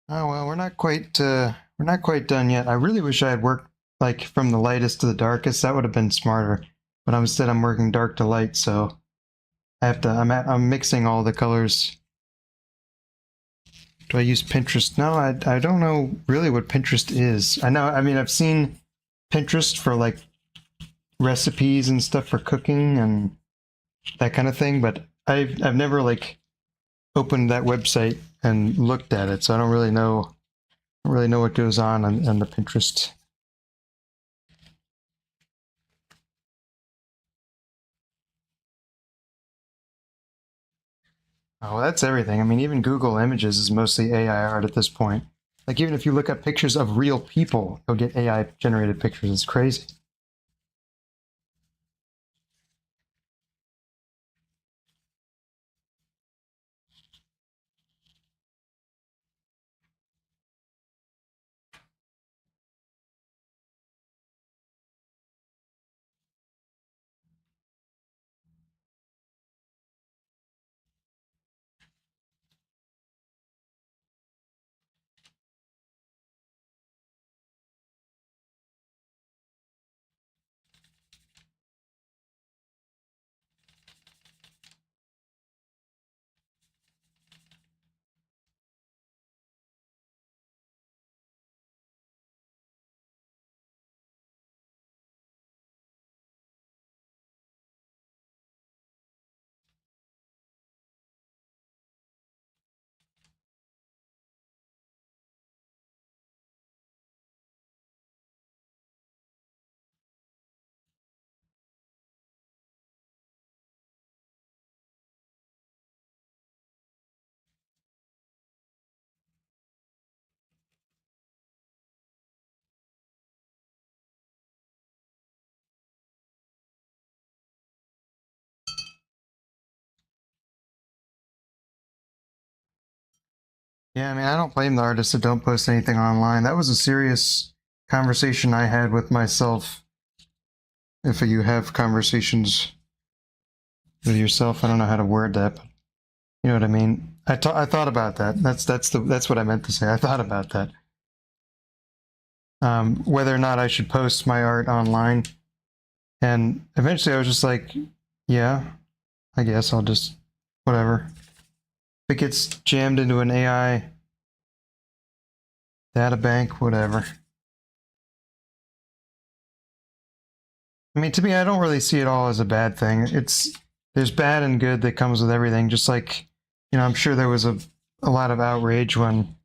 Oh well, we're not quite done yet. I really wish I had worked like from the lightest to the darkest. That would have been smarter. But instead I'm working dark to light, so I'm mixing all the colors Do I use Pinterest? No, I don't know really what Pinterest is. I mean, I've seen Pinterest for like recipes and stuff for cooking and that kind of thing, but I've never like opened that website and looked at it, so I don't really know what goes on the Pinterest. Oh, well, that's everything. I mean, even Google Images is mostly AI art at this point. Like, even if you look up pictures of real people, you'll get AI generated pictures. It's crazy. Yeah, I mean, I don't blame the artists that don't post anything online. That was a serious conversation I had with myself. If you have conversations with yourself, I don't know how to word that, but you know what I mean. I thought about that. That's what I meant to say. I thought about that. Whether or not I should post my art online, and eventually I was just like, yeah, I guess I'll just whatever. If it gets jammed into an AI data bank, whatever. I mean, to me, I don't really see it all as a bad thing. There's bad and good that comes with everything. Just like, I'm sure there was a lot of outrage when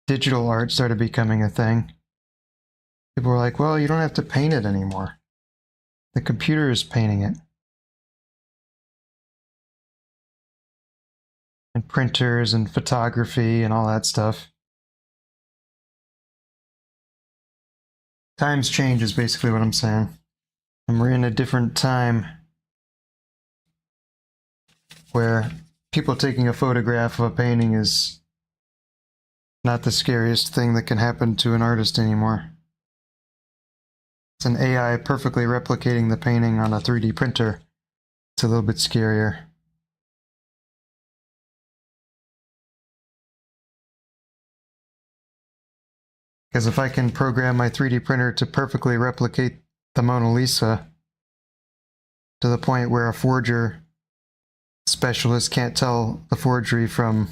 digital art started becoming a thing. People were like, well, you don't have to paint it anymore. The computer is painting it. And printers and photography and all that stuff. Times change is basically what I'm saying. And we're in a different time where people taking a photograph of a painting is not the scariest thing that can happen to an artist anymore. It's an AI perfectly replicating the painting on a 3D printer. It's a little bit scarier. Because if I can program my 3D printer to perfectly replicate the Mona Lisa to the point where a forger specialist can't tell the forgery from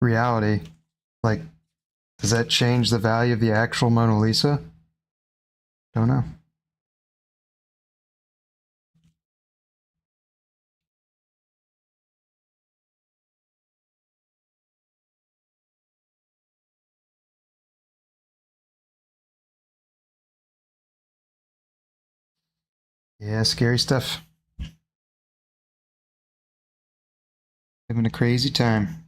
reality, like, does that change the value of the actual Mona Lisa? Don't know. Yeah, scary stuff. Having a crazy time.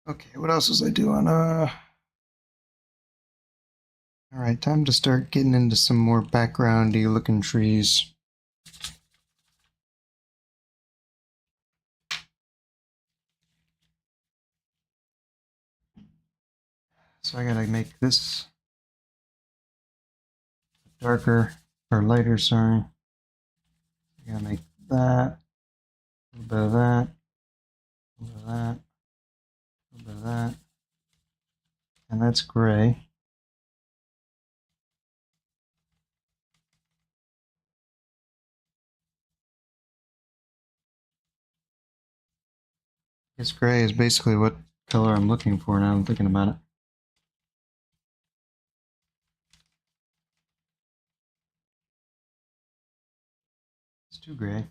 Okay, what else was I doing? All right, time to start getting into some more backgroundy looking trees. so I gotta make this darker, or lighter, sorry. I gotta make that, a little bit of that, a little bit of that, a little bit of that, and that's gray. This gray is basically what color I'm looking for now I'm thinking about it. It's too gray.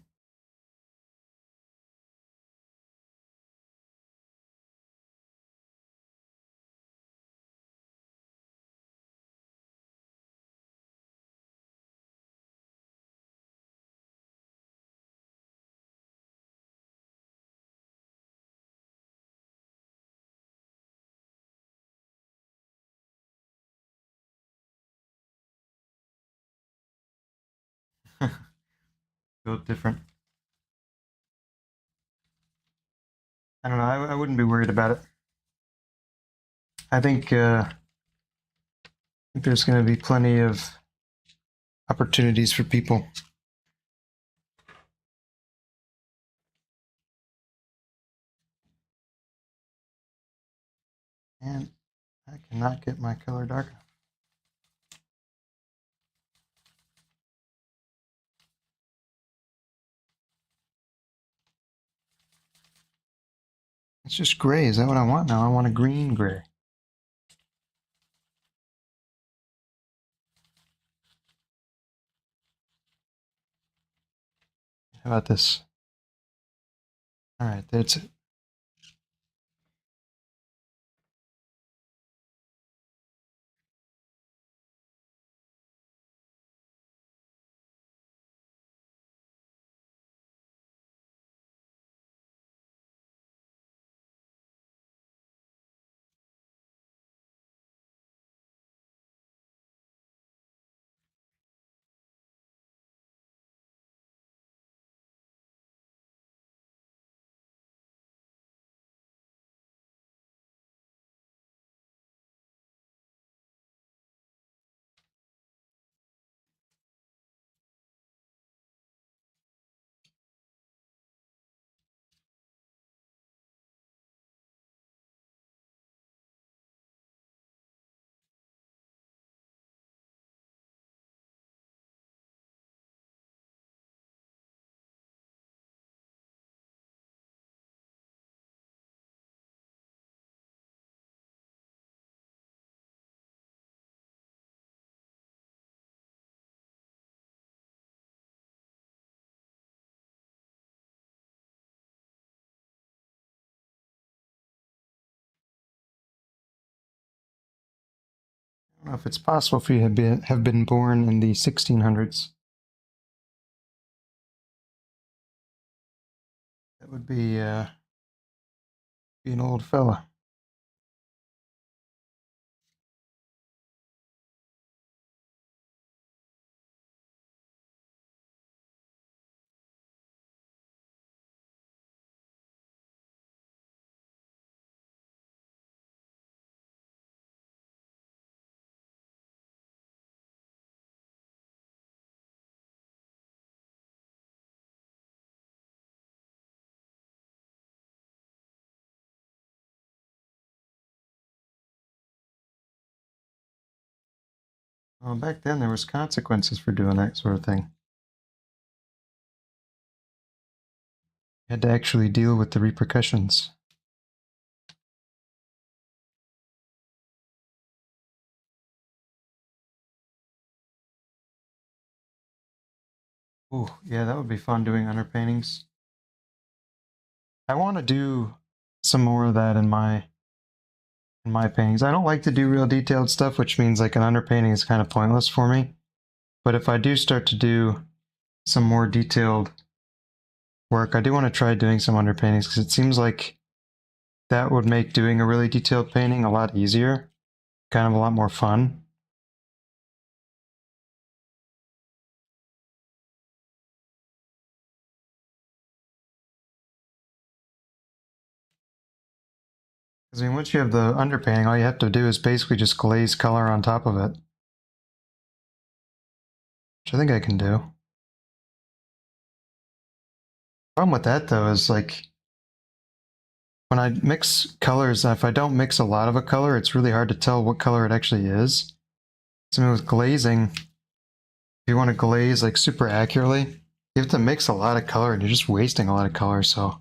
Built different. I don't know, I wouldn't be worried about it. I think there's going to be plenty of opportunities for people. And I cannot get my color dark enough. It's just gray. Is that what I want now? I want a green gray. How about this? All right, that's it. I don't know if it's possible for you to have been born in the 1600s. That would be an old fella. Well, back then there was consequences for doing that sort of thing. You had to actually deal with the repercussions. Ooh, yeah, that would be fun doing underpaintings. I want to do some more of that in my paintings. I don't like to do real detailed stuff, which means like an underpainting is kind of pointless for me. But if I do start to do some more detailed work, I do want to try doing some underpaintings because it seems like that would make doing a really detailed painting a lot easier, kind of a lot more fun. Because I mean, once you have the underpainting, all you have to do is basically just glaze color on top of it. Which I think I can do. Problem with that though is like when I mix colors, if I don't mix a lot of a color, it's really hard to tell what color it actually is. So with glazing, if you want to glaze like super accurately, you have to mix a lot of color and you're just wasting a lot of color, so.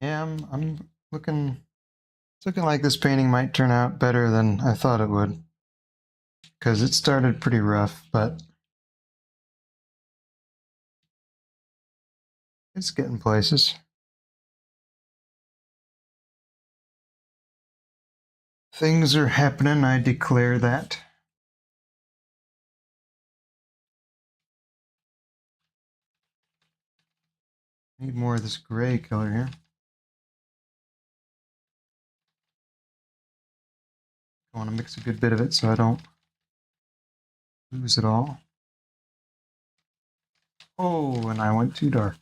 Yeah, I'm looking, it's looking like this painting might turn out better than I thought it would. Because it started pretty rough, but it's getting places. Things are happening, I declare that. Need more of this gray color here. I want to mix a good bit of it so I don't lose it all. Oh, and I went too dark.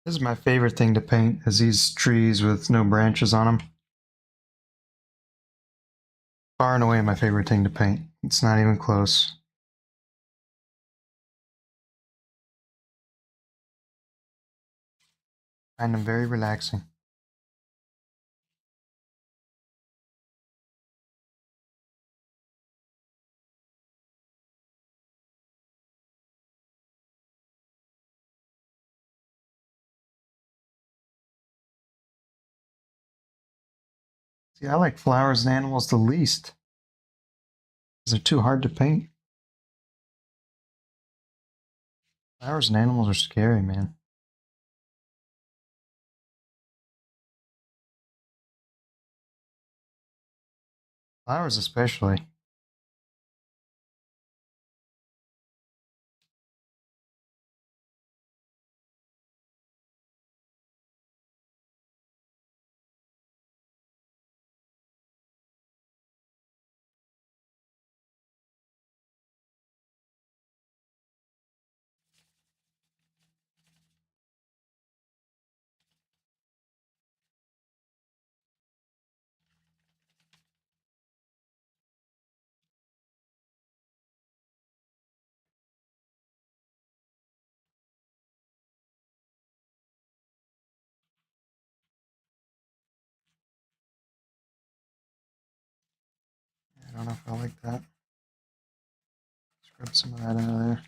This is my favorite thing to paint, is these trees with no branches on them. Far and away my favorite thing to paint. It's not even close. I find them very relaxing. See, I like flowers and animals the least. They're too hard to paint. Flowers and animals are scary, man. Flowers especially. I don't know if I like that. Scrub some of that out of there.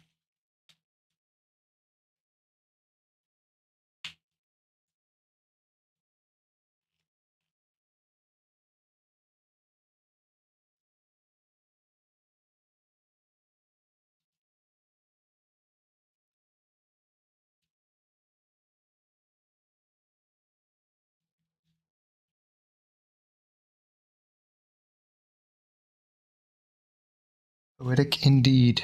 Poetic indeed.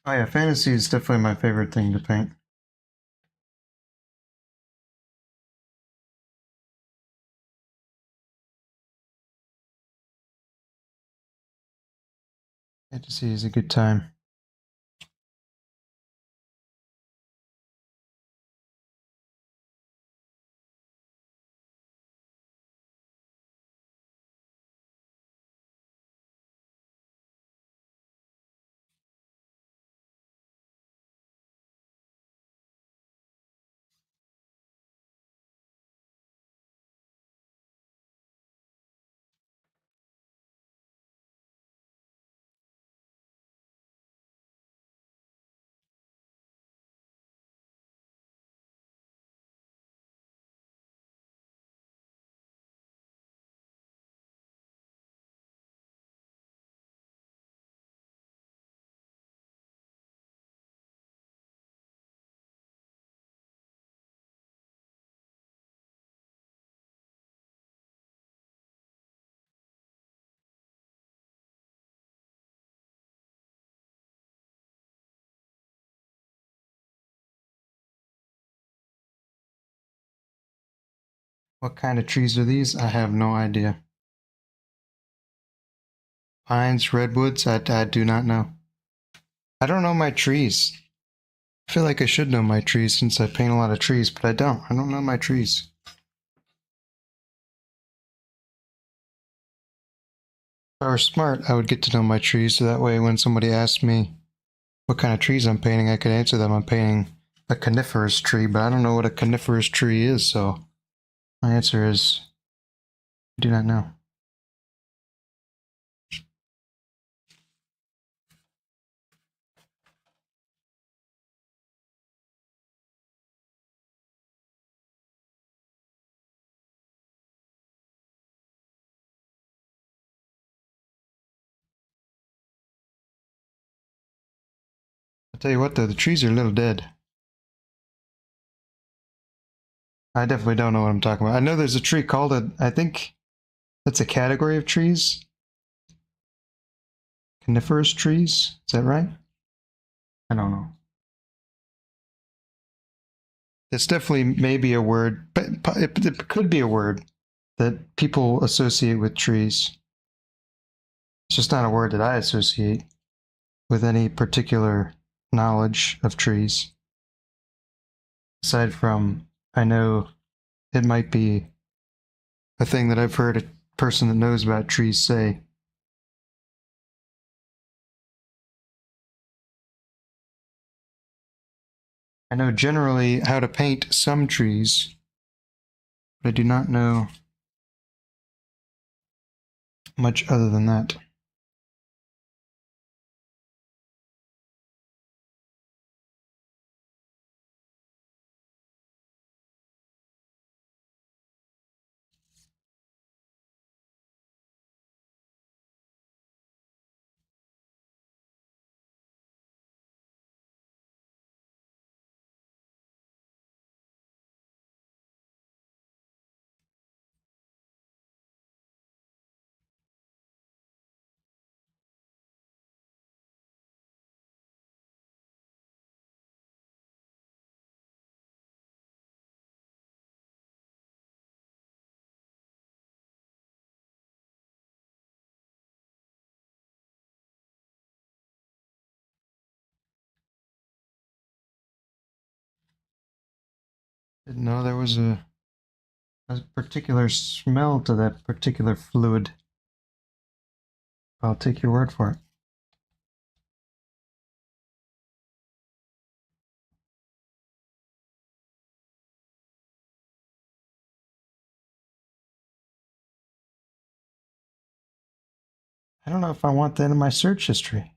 Oh yeah, fantasy is definitely my favorite thing to paint. Fantasy is a good time. What kind of trees are these? I have no idea. Pines, redwoods? I do not know. I don't know my trees. I feel like I should know my trees since I paint a lot of trees, but I don't. I don't know my trees. If I were smart, I would get to know my trees so that way when somebody asks me what kind of trees I'm painting, I could answer them. I'm painting a coniferous tree, but I don't know what a coniferous tree is, so my answer is I do not know. I'll tell you what though, the trees are a little dead. I definitely don't know what I'm talking about. I know there's a tree called I think that's a category of trees. Coniferous trees? Is that right? I don't know. It's definitely maybe a word, but it could be a word that people associate with trees. It's just not a word that I associate with any particular knowledge of trees. Aside from, I know it might be a thing that I've heard a person that knows about trees say. I know generally how to paint some trees, but I do not know much other than that. Didn't know there was a particular smell to that particular fluid. I'll take your word for it. I don't know if I want that in my search history.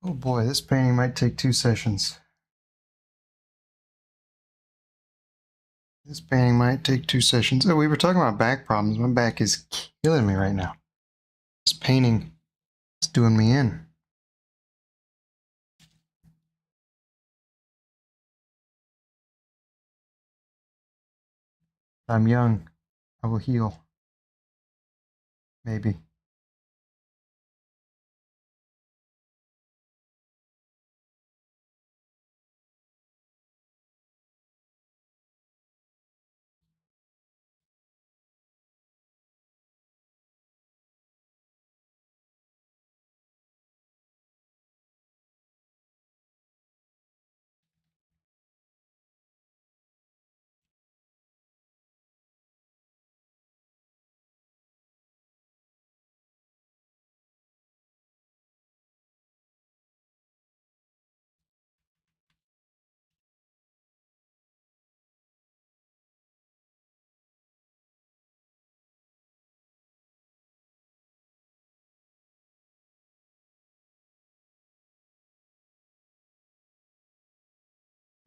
Oh boy, this painting might take 2 sessions. This painting might take 2 sessions. Oh, we were talking about back problems. My back is killing me right now. This painting is doing me in. I'm young. I will heal. Maybe.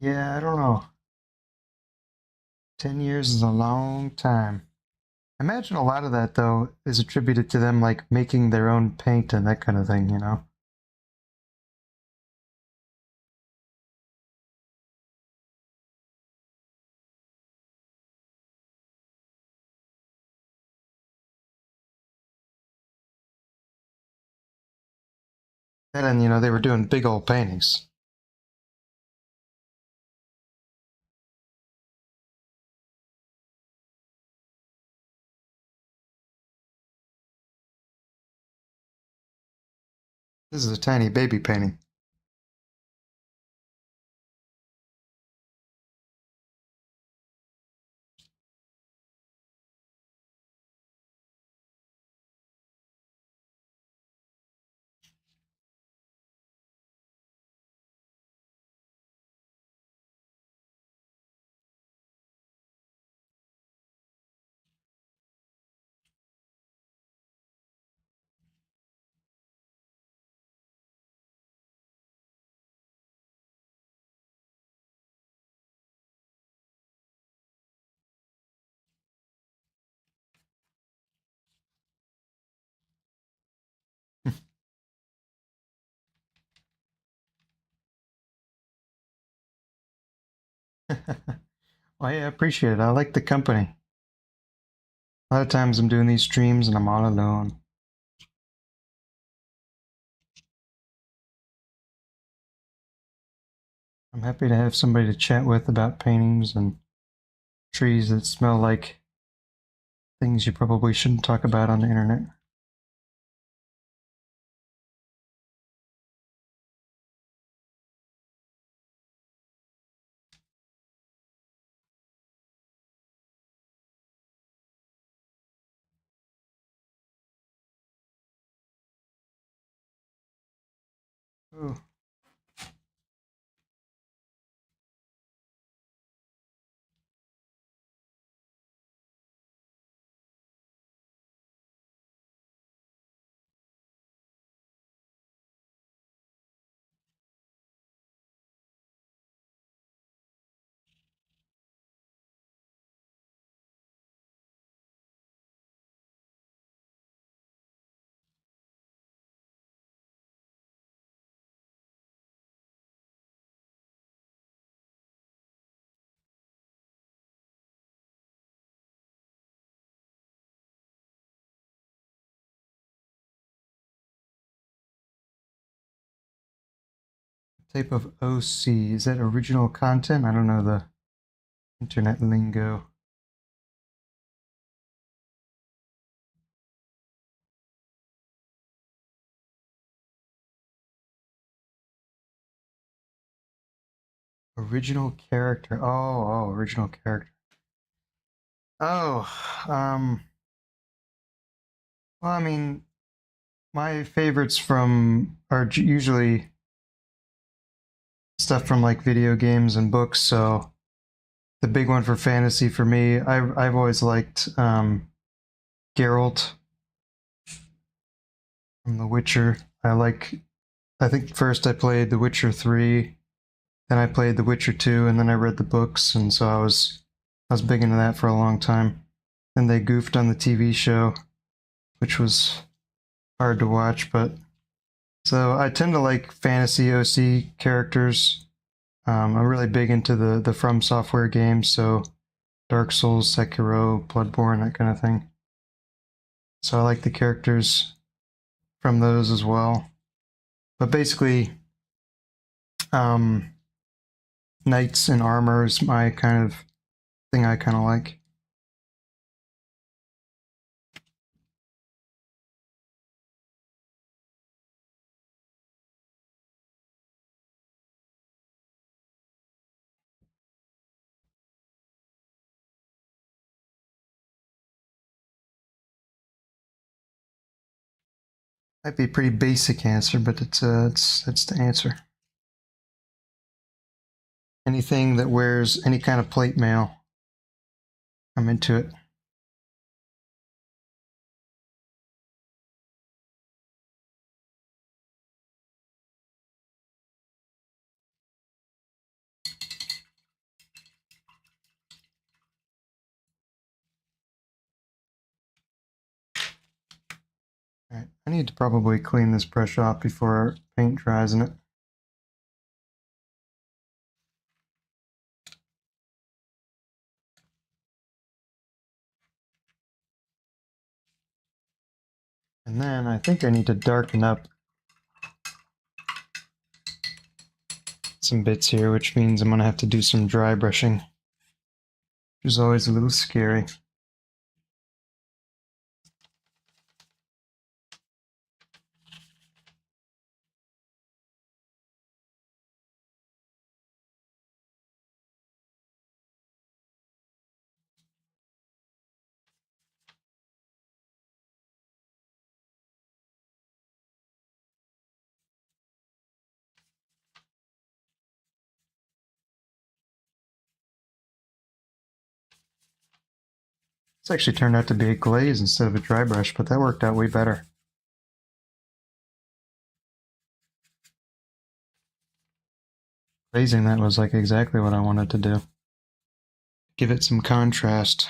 Yeah, I don't know. 10 years is a long time. I imagine a lot of that, though, is attributed to them, like, making their own paint and that kind of thing, you know? And then, they were doing big old paintings. This is a tiny baby painting. Well, yeah, I appreciate it. I like the company. A lot of times I'm doing these streams and I'm all alone. I'm happy to have somebody to chat with about paintings and trees that smell like things you probably shouldn't talk about on the internet. Ooh. Type of OC. Is that original content? I don't know the internet lingo. Original character. Oh, original character. Oh, well, I mean, my favorites from are usually stuff from like video games and books. So the big one for fantasy for me, I've always liked Geralt from The Witcher. I think first I played The Witcher 3, then I played The Witcher 2, and then I read the books, and so I was big into that for a long time. Then they goofed on the TV show, which was hard to watch, but so I tend to like fantasy OC characters. I'm really big into the From Software games, so Dark Souls, Sekiro, Bloodborne, that kind of thing. So I like the characters from those as well. But basically, um, knights in armor is my kind of thing I kind of like. Might be a pretty basic answer, but it's the answer. Anything that wears any kind of plate mail, I'm into it. All right, I need to probably clean this brush off before paint dries in it. And then I think I need to darken up some bits here, which means I'm gonna have to do some dry brushing, which is always a little scary. This actually turned out to be a glaze instead of a dry brush, but that worked out way better. Glazing that was like exactly what I wanted to do. Give it some contrast.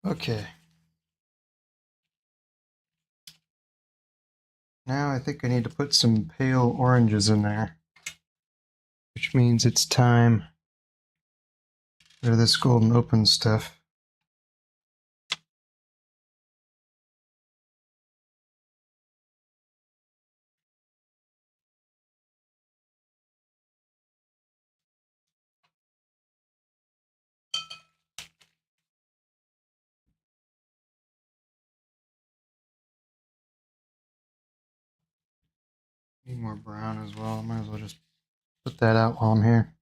Okay. Now I think I need to put some pale oranges in there, which means it's time for this golden open stuff. Need more brown as well. Might as well just put that out while I'm here.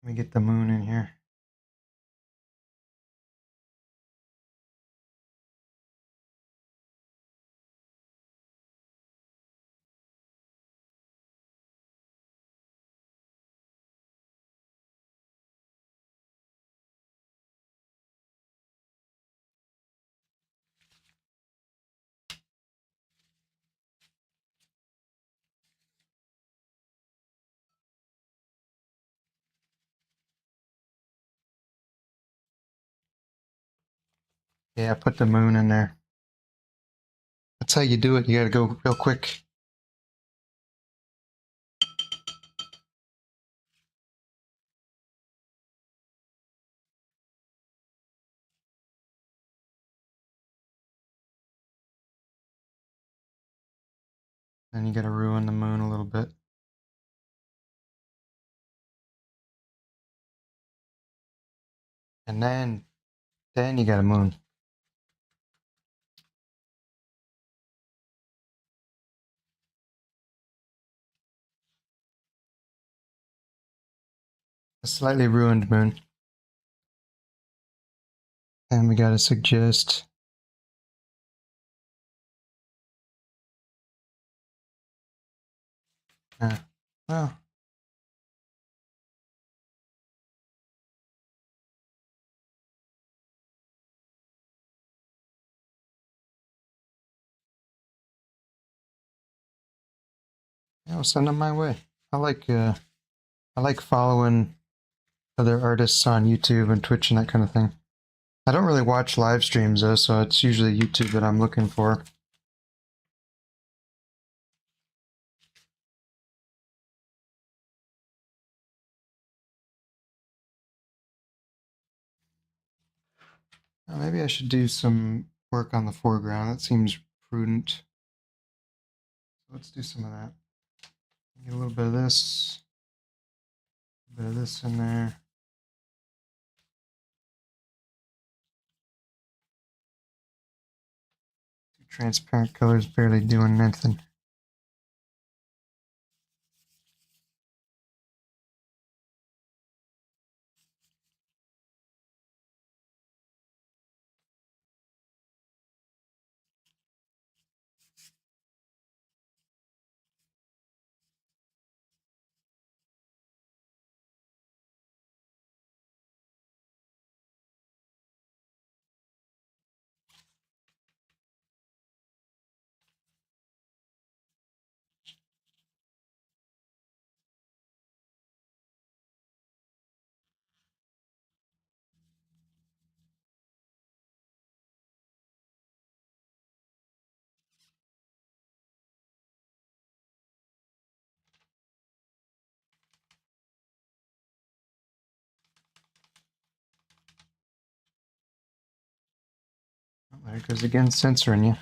Let me get the moon in here. Yeah, put the moon in there. That's how you do it. You gotta go real quick. Then you gotta ruin the moon a little bit. And then you got a moon. A slightly ruined moon. And we gotta suggest. Well, yeah, we'll send them my way. I like following other artists on YouTube and Twitch and that kind of thing. I don't really watch live streams though, so it's usually YouTube that I'm looking for. Maybe I should do some work on the foreground. That seems prudent. Let's do some of that. Get a little bit of this, a bit of this in there. Transparent colors barely doing anything. Oh, there it goes again, censoring you.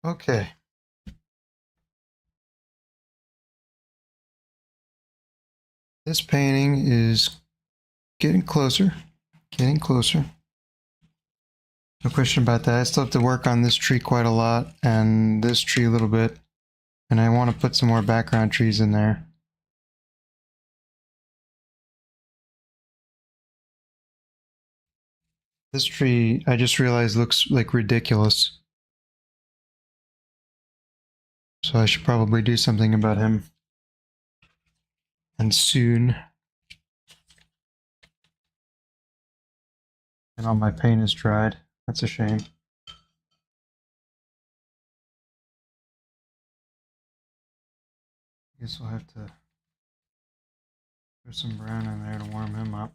Okay. This painting is getting closer. Getting closer. No question about that. I still have to work on this tree quite a lot and this tree a little bit. And I want to put some more background trees in there. This tree, I just realized, looks like ridiculous. So I should probably do something about him. And soon. And all my paint is dried. That's a shame. I guess I'll have to throw some brown in there to warm him up.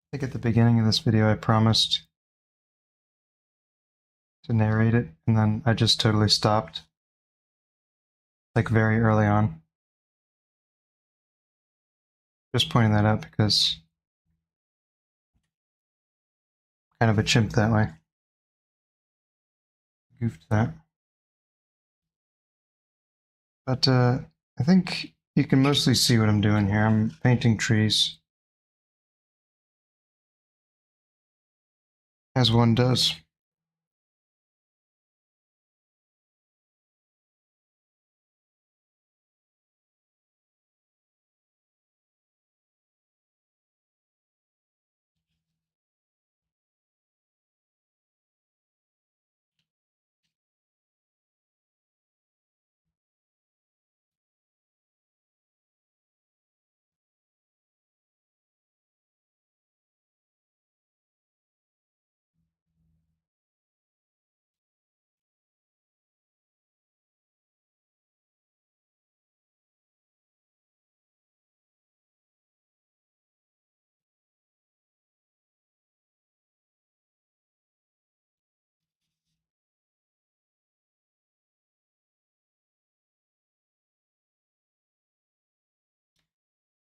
I think at the beginning of this video I promised to narrate it, and then I just totally stopped. Like very early on. Just pointing that out because I'm kind of a chimp that way. Goofed that. But I think you can mostly see what I'm doing here. I'm painting trees. As one does.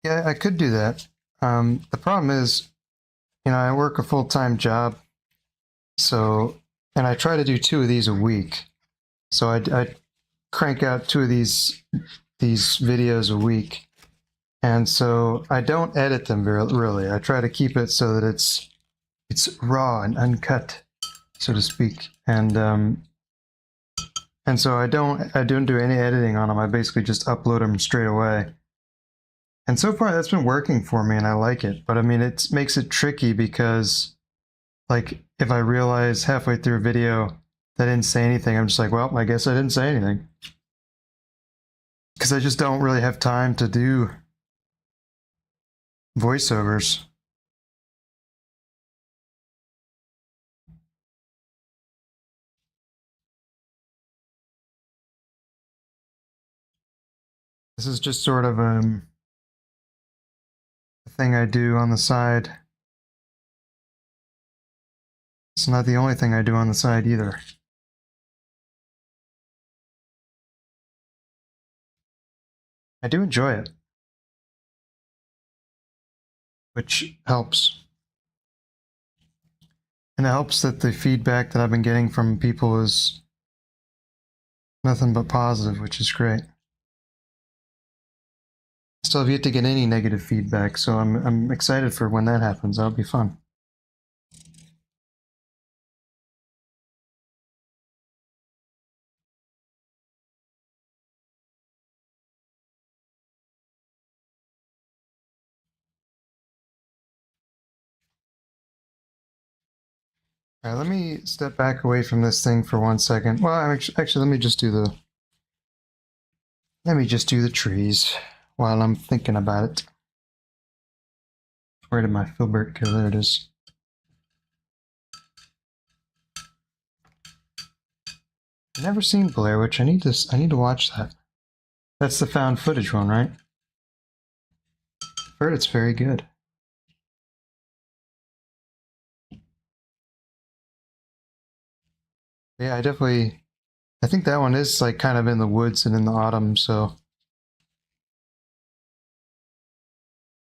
Yeah, I could do that. The problem is, I work a full-time job, so, and I try to do 2 of these a week. So I crank out 2 of these videos a week. And so I don't edit them really. I try to keep it so that it's raw and uncut, so to speak. And so I don't do any editing on them. I basically just upload them straight away. And so far that's been working for me and I like it. But I mean, it makes it tricky because like if I realize halfway through a video that I didn't say anything, I'm just like, well, I guess I didn't say anything. Because I just don't really have time to do voiceovers. This is just sort of a thing I do on the side. It's not the only thing I do on the side either. I do enjoy it, which helps. And it helps that the feedback that I've been getting from people is nothing but positive, which is great. Still have yet to get any negative feedback, so I'm excited for when that happens. That'll be fun. All right, let me step back away from this thing for 1 second. Well, actually, let me just do the trees while I'm thinking about it. Where did my filbert go? There it is. I've never seen Blair Witch. I need to watch that. That's the found footage one, right? I've heard it's very good. Yeah, I think that one is like kind of in the woods and in the autumn, so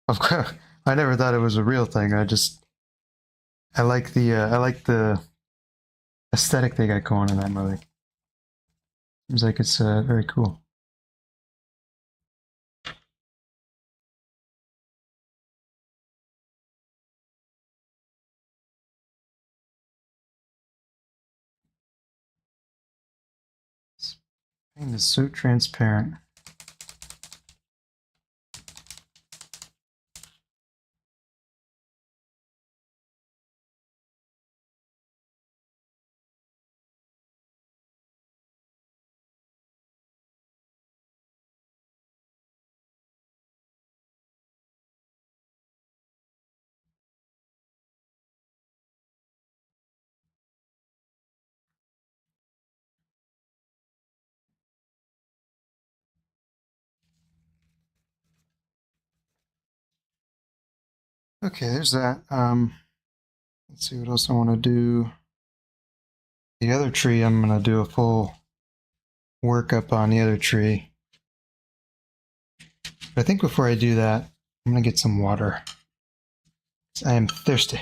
of course I never thought it was a real thing. I like the aesthetic they got going in that movie. Seems like it's very cool. This paint is so transparent. Okay, there's that. Let's see what else I want to do. The other tree, I'm gonna do a full workup on the other tree. But I think before I do that, I'm gonna get some water. I am thirsty.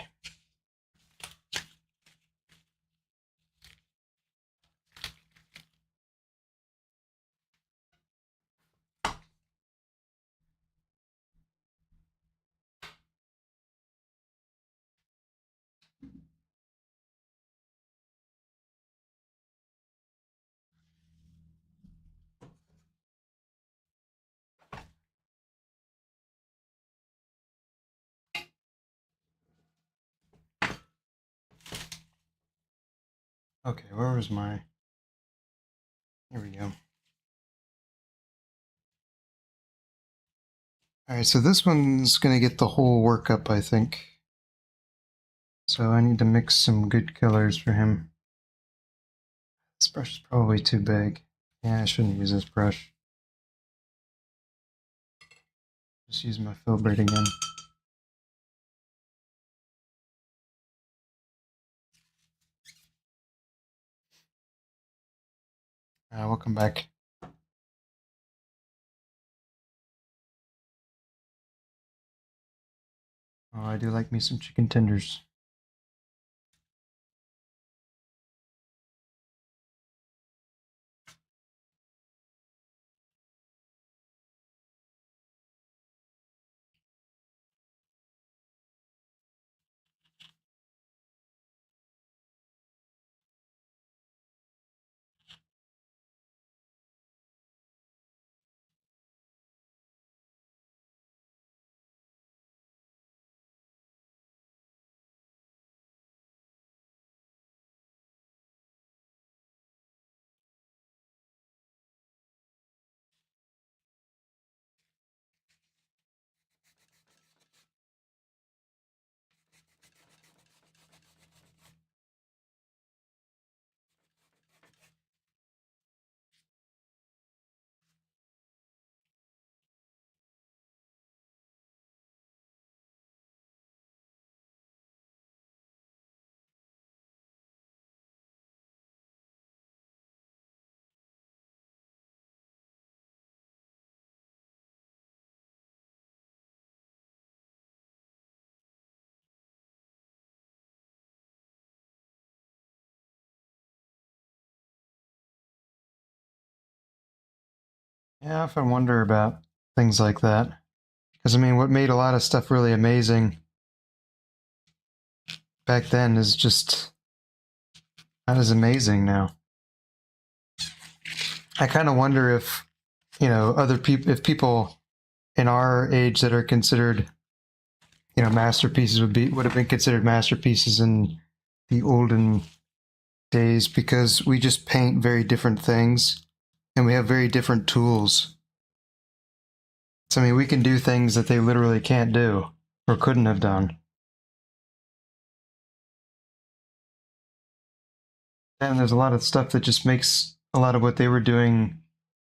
Okay, where was my... Here we go. Alright, so this one's gonna get the whole workup, I think. So I need to mix some good colors for him. This brush is probably too big. Yeah, I shouldn't use this brush. Just use my filbert again. Welcome back. Oh, I do like me some chicken tenders. Yeah, I often wonder about things like that. Because, I mean, what made a lot of stuff really amazing back then is just not as amazing now. I kind of wonder if, other people, if people in our age that are considered, masterpieces would have been considered masterpieces in the olden days because we just paint very different things and we have very different tools. So, I mean, we can do things that they literally can't do or couldn't have done. And there's a lot of stuff that just makes a lot of what they were doing,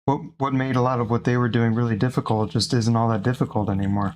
what made a lot of what they were doing really difficult just isn't all that difficult anymore.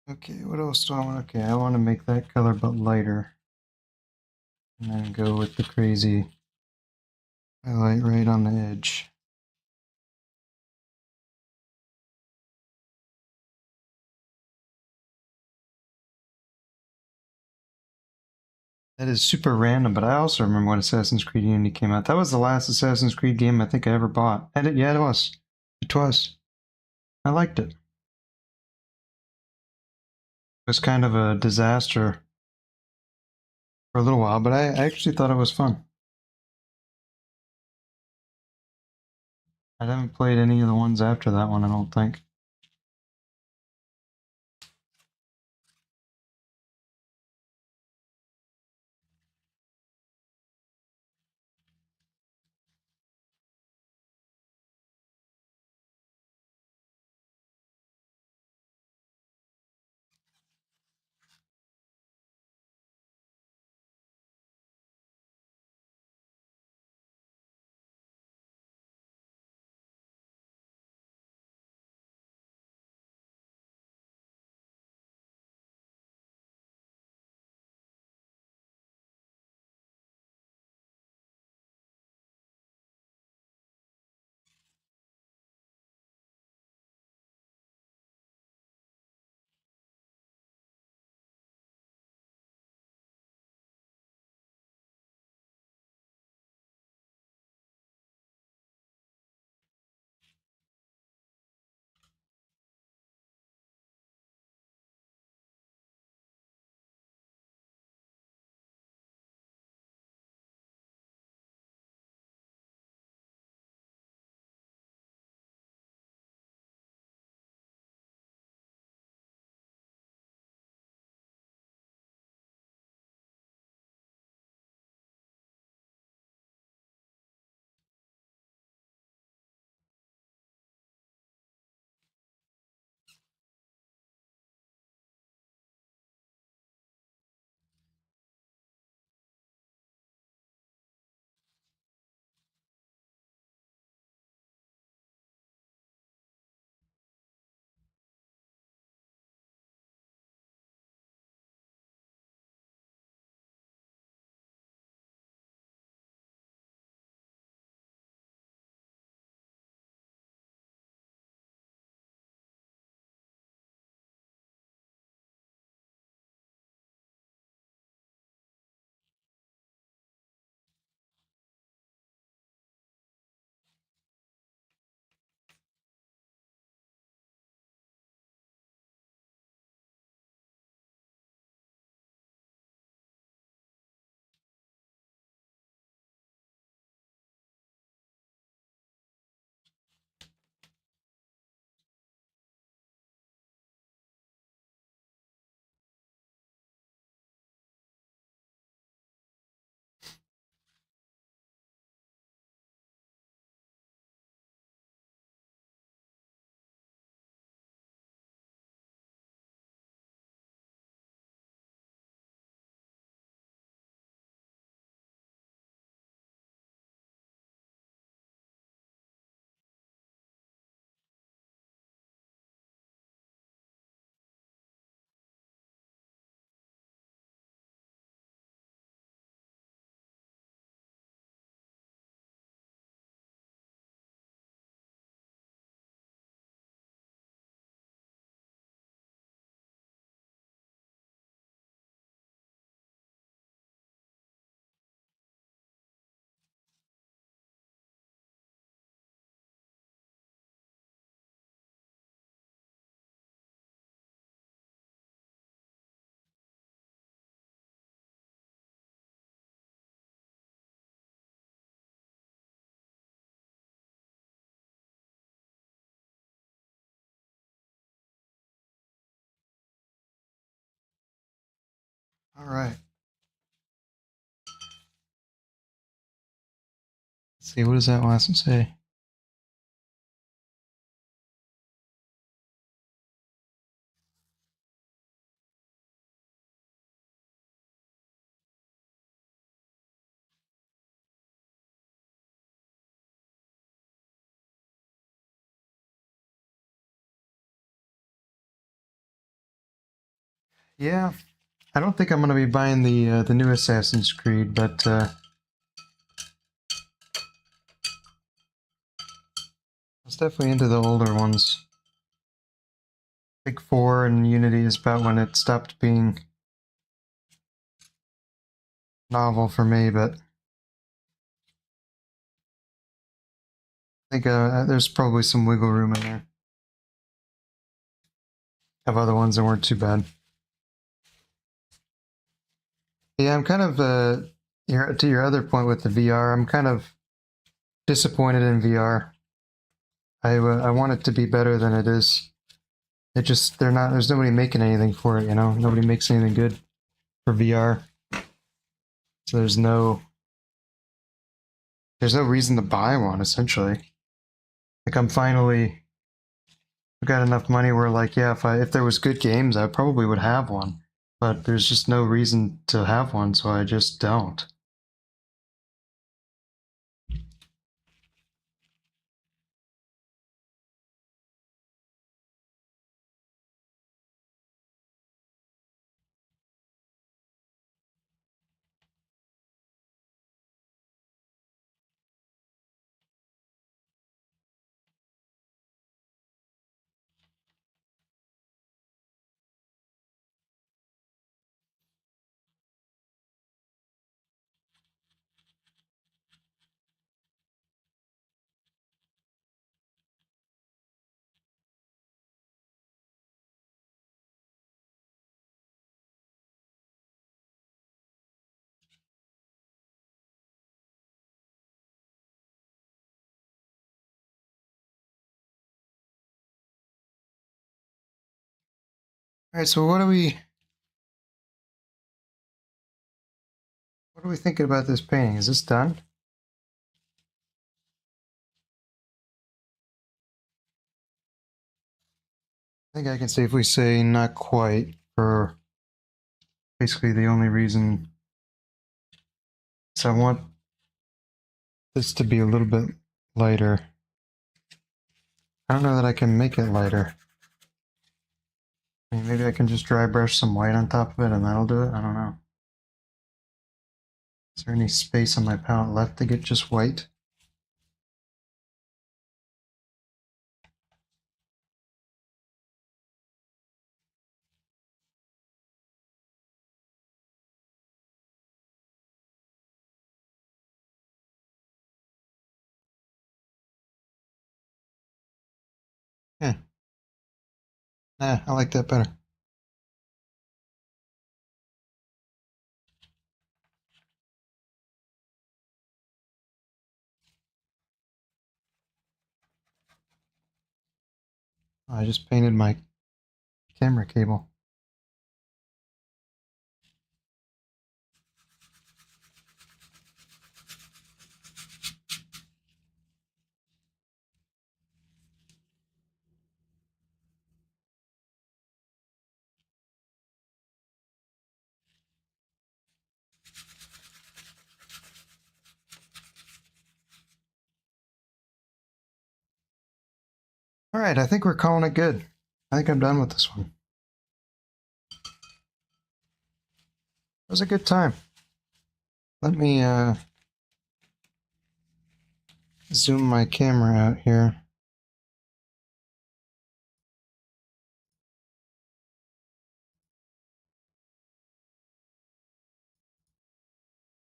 Okay, what else do I want? Okay, I want to make that color but lighter. And then go with the crazy highlight right on the edge. That is super random, but I also remember when Assassin's Creed Unity came out. That was the last Assassin's Creed game I think I ever bought. And yeah, it was. It was. I liked it. It was kind of a disaster for a little while, but I actually thought it was fun. I haven't played any of the ones after that one, I don't think. All right. Let's see, what does that last one say? Yeah, I don't think I'm going to be buying the new Assassin's Creed, but I was definitely into the older ones. Big 4 and Unity is about when it stopped being novel for me, but I think there's probably some wiggle room in there. Have other ones that weren't too bad. Yeah, I'm kind of to your other point with the VR. I'm kind of disappointed in VR. I want it to be better than it is. It just they're not. There's nobody making anything for it. You know, nobody makes anything good for VR. So there's no reason to buy one. Essentially, like I've got enough money where like yeah, if there was good games, I probably would have one. But there's just no reason to have one, so I just don't. All right, so what are we thinking about this painting? Is this done? I think I can safely say not quite, for basically the only reason is I want this to be a little bit lighter. I don't know that I can make it lighter. I mean, maybe I can just dry brush some white on top of it and that'll do it. I don't know. Is there any space on my palette left to get just white? Yeah. Nah, I like that better. I just painted my camera cable. All right, I think we're calling it good. I think I'm done with this one. It was a good time. Let me zoom my camera out here.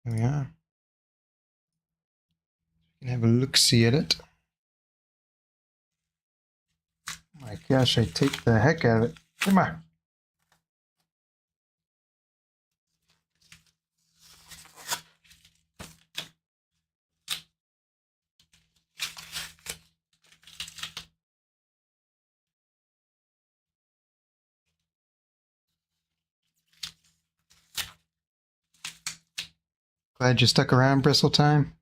There we are. You can have a look-see at it. Oh my gosh, I take the heck out of it. Come on. Glad you stuck around, Bristle Time.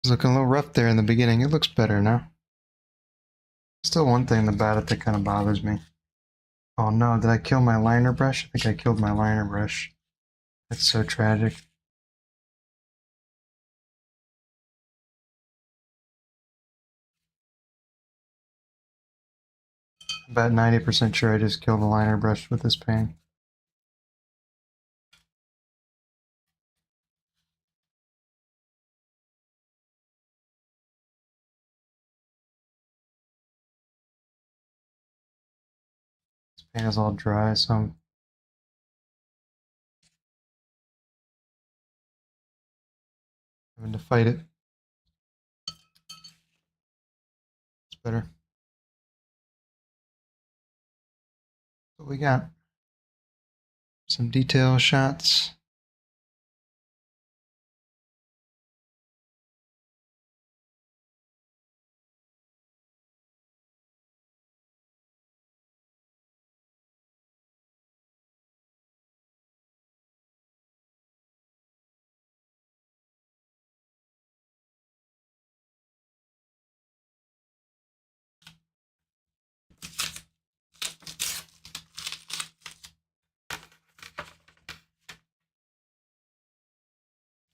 It's looking a little rough there in the beginning. It looks better now. Still one thing about it that kind of bothers me. Oh no, did I kill my liner brush? I think I killed my liner brush. That's so tragic. About 90% sure I just killed the liner brush with this paint. This paint is all dry, so I'm having to fight it. It's better. What we got? Some detail shots.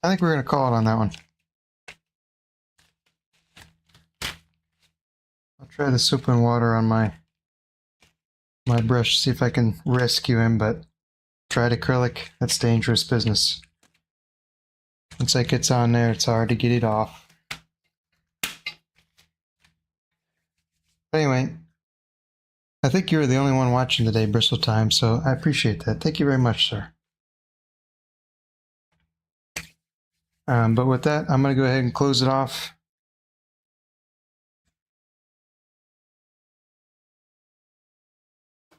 I think we're going to call it on that one. I'll try the soap and water on my brush, see if I can rescue him, but tried acrylic, that's dangerous business. Once that gets on there, it's hard to get it off. Anyway, I think you're the only one watching today, Bristle Time, so I appreciate that. Thank you very much, sir. But with that, I'm going to go ahead and close it off.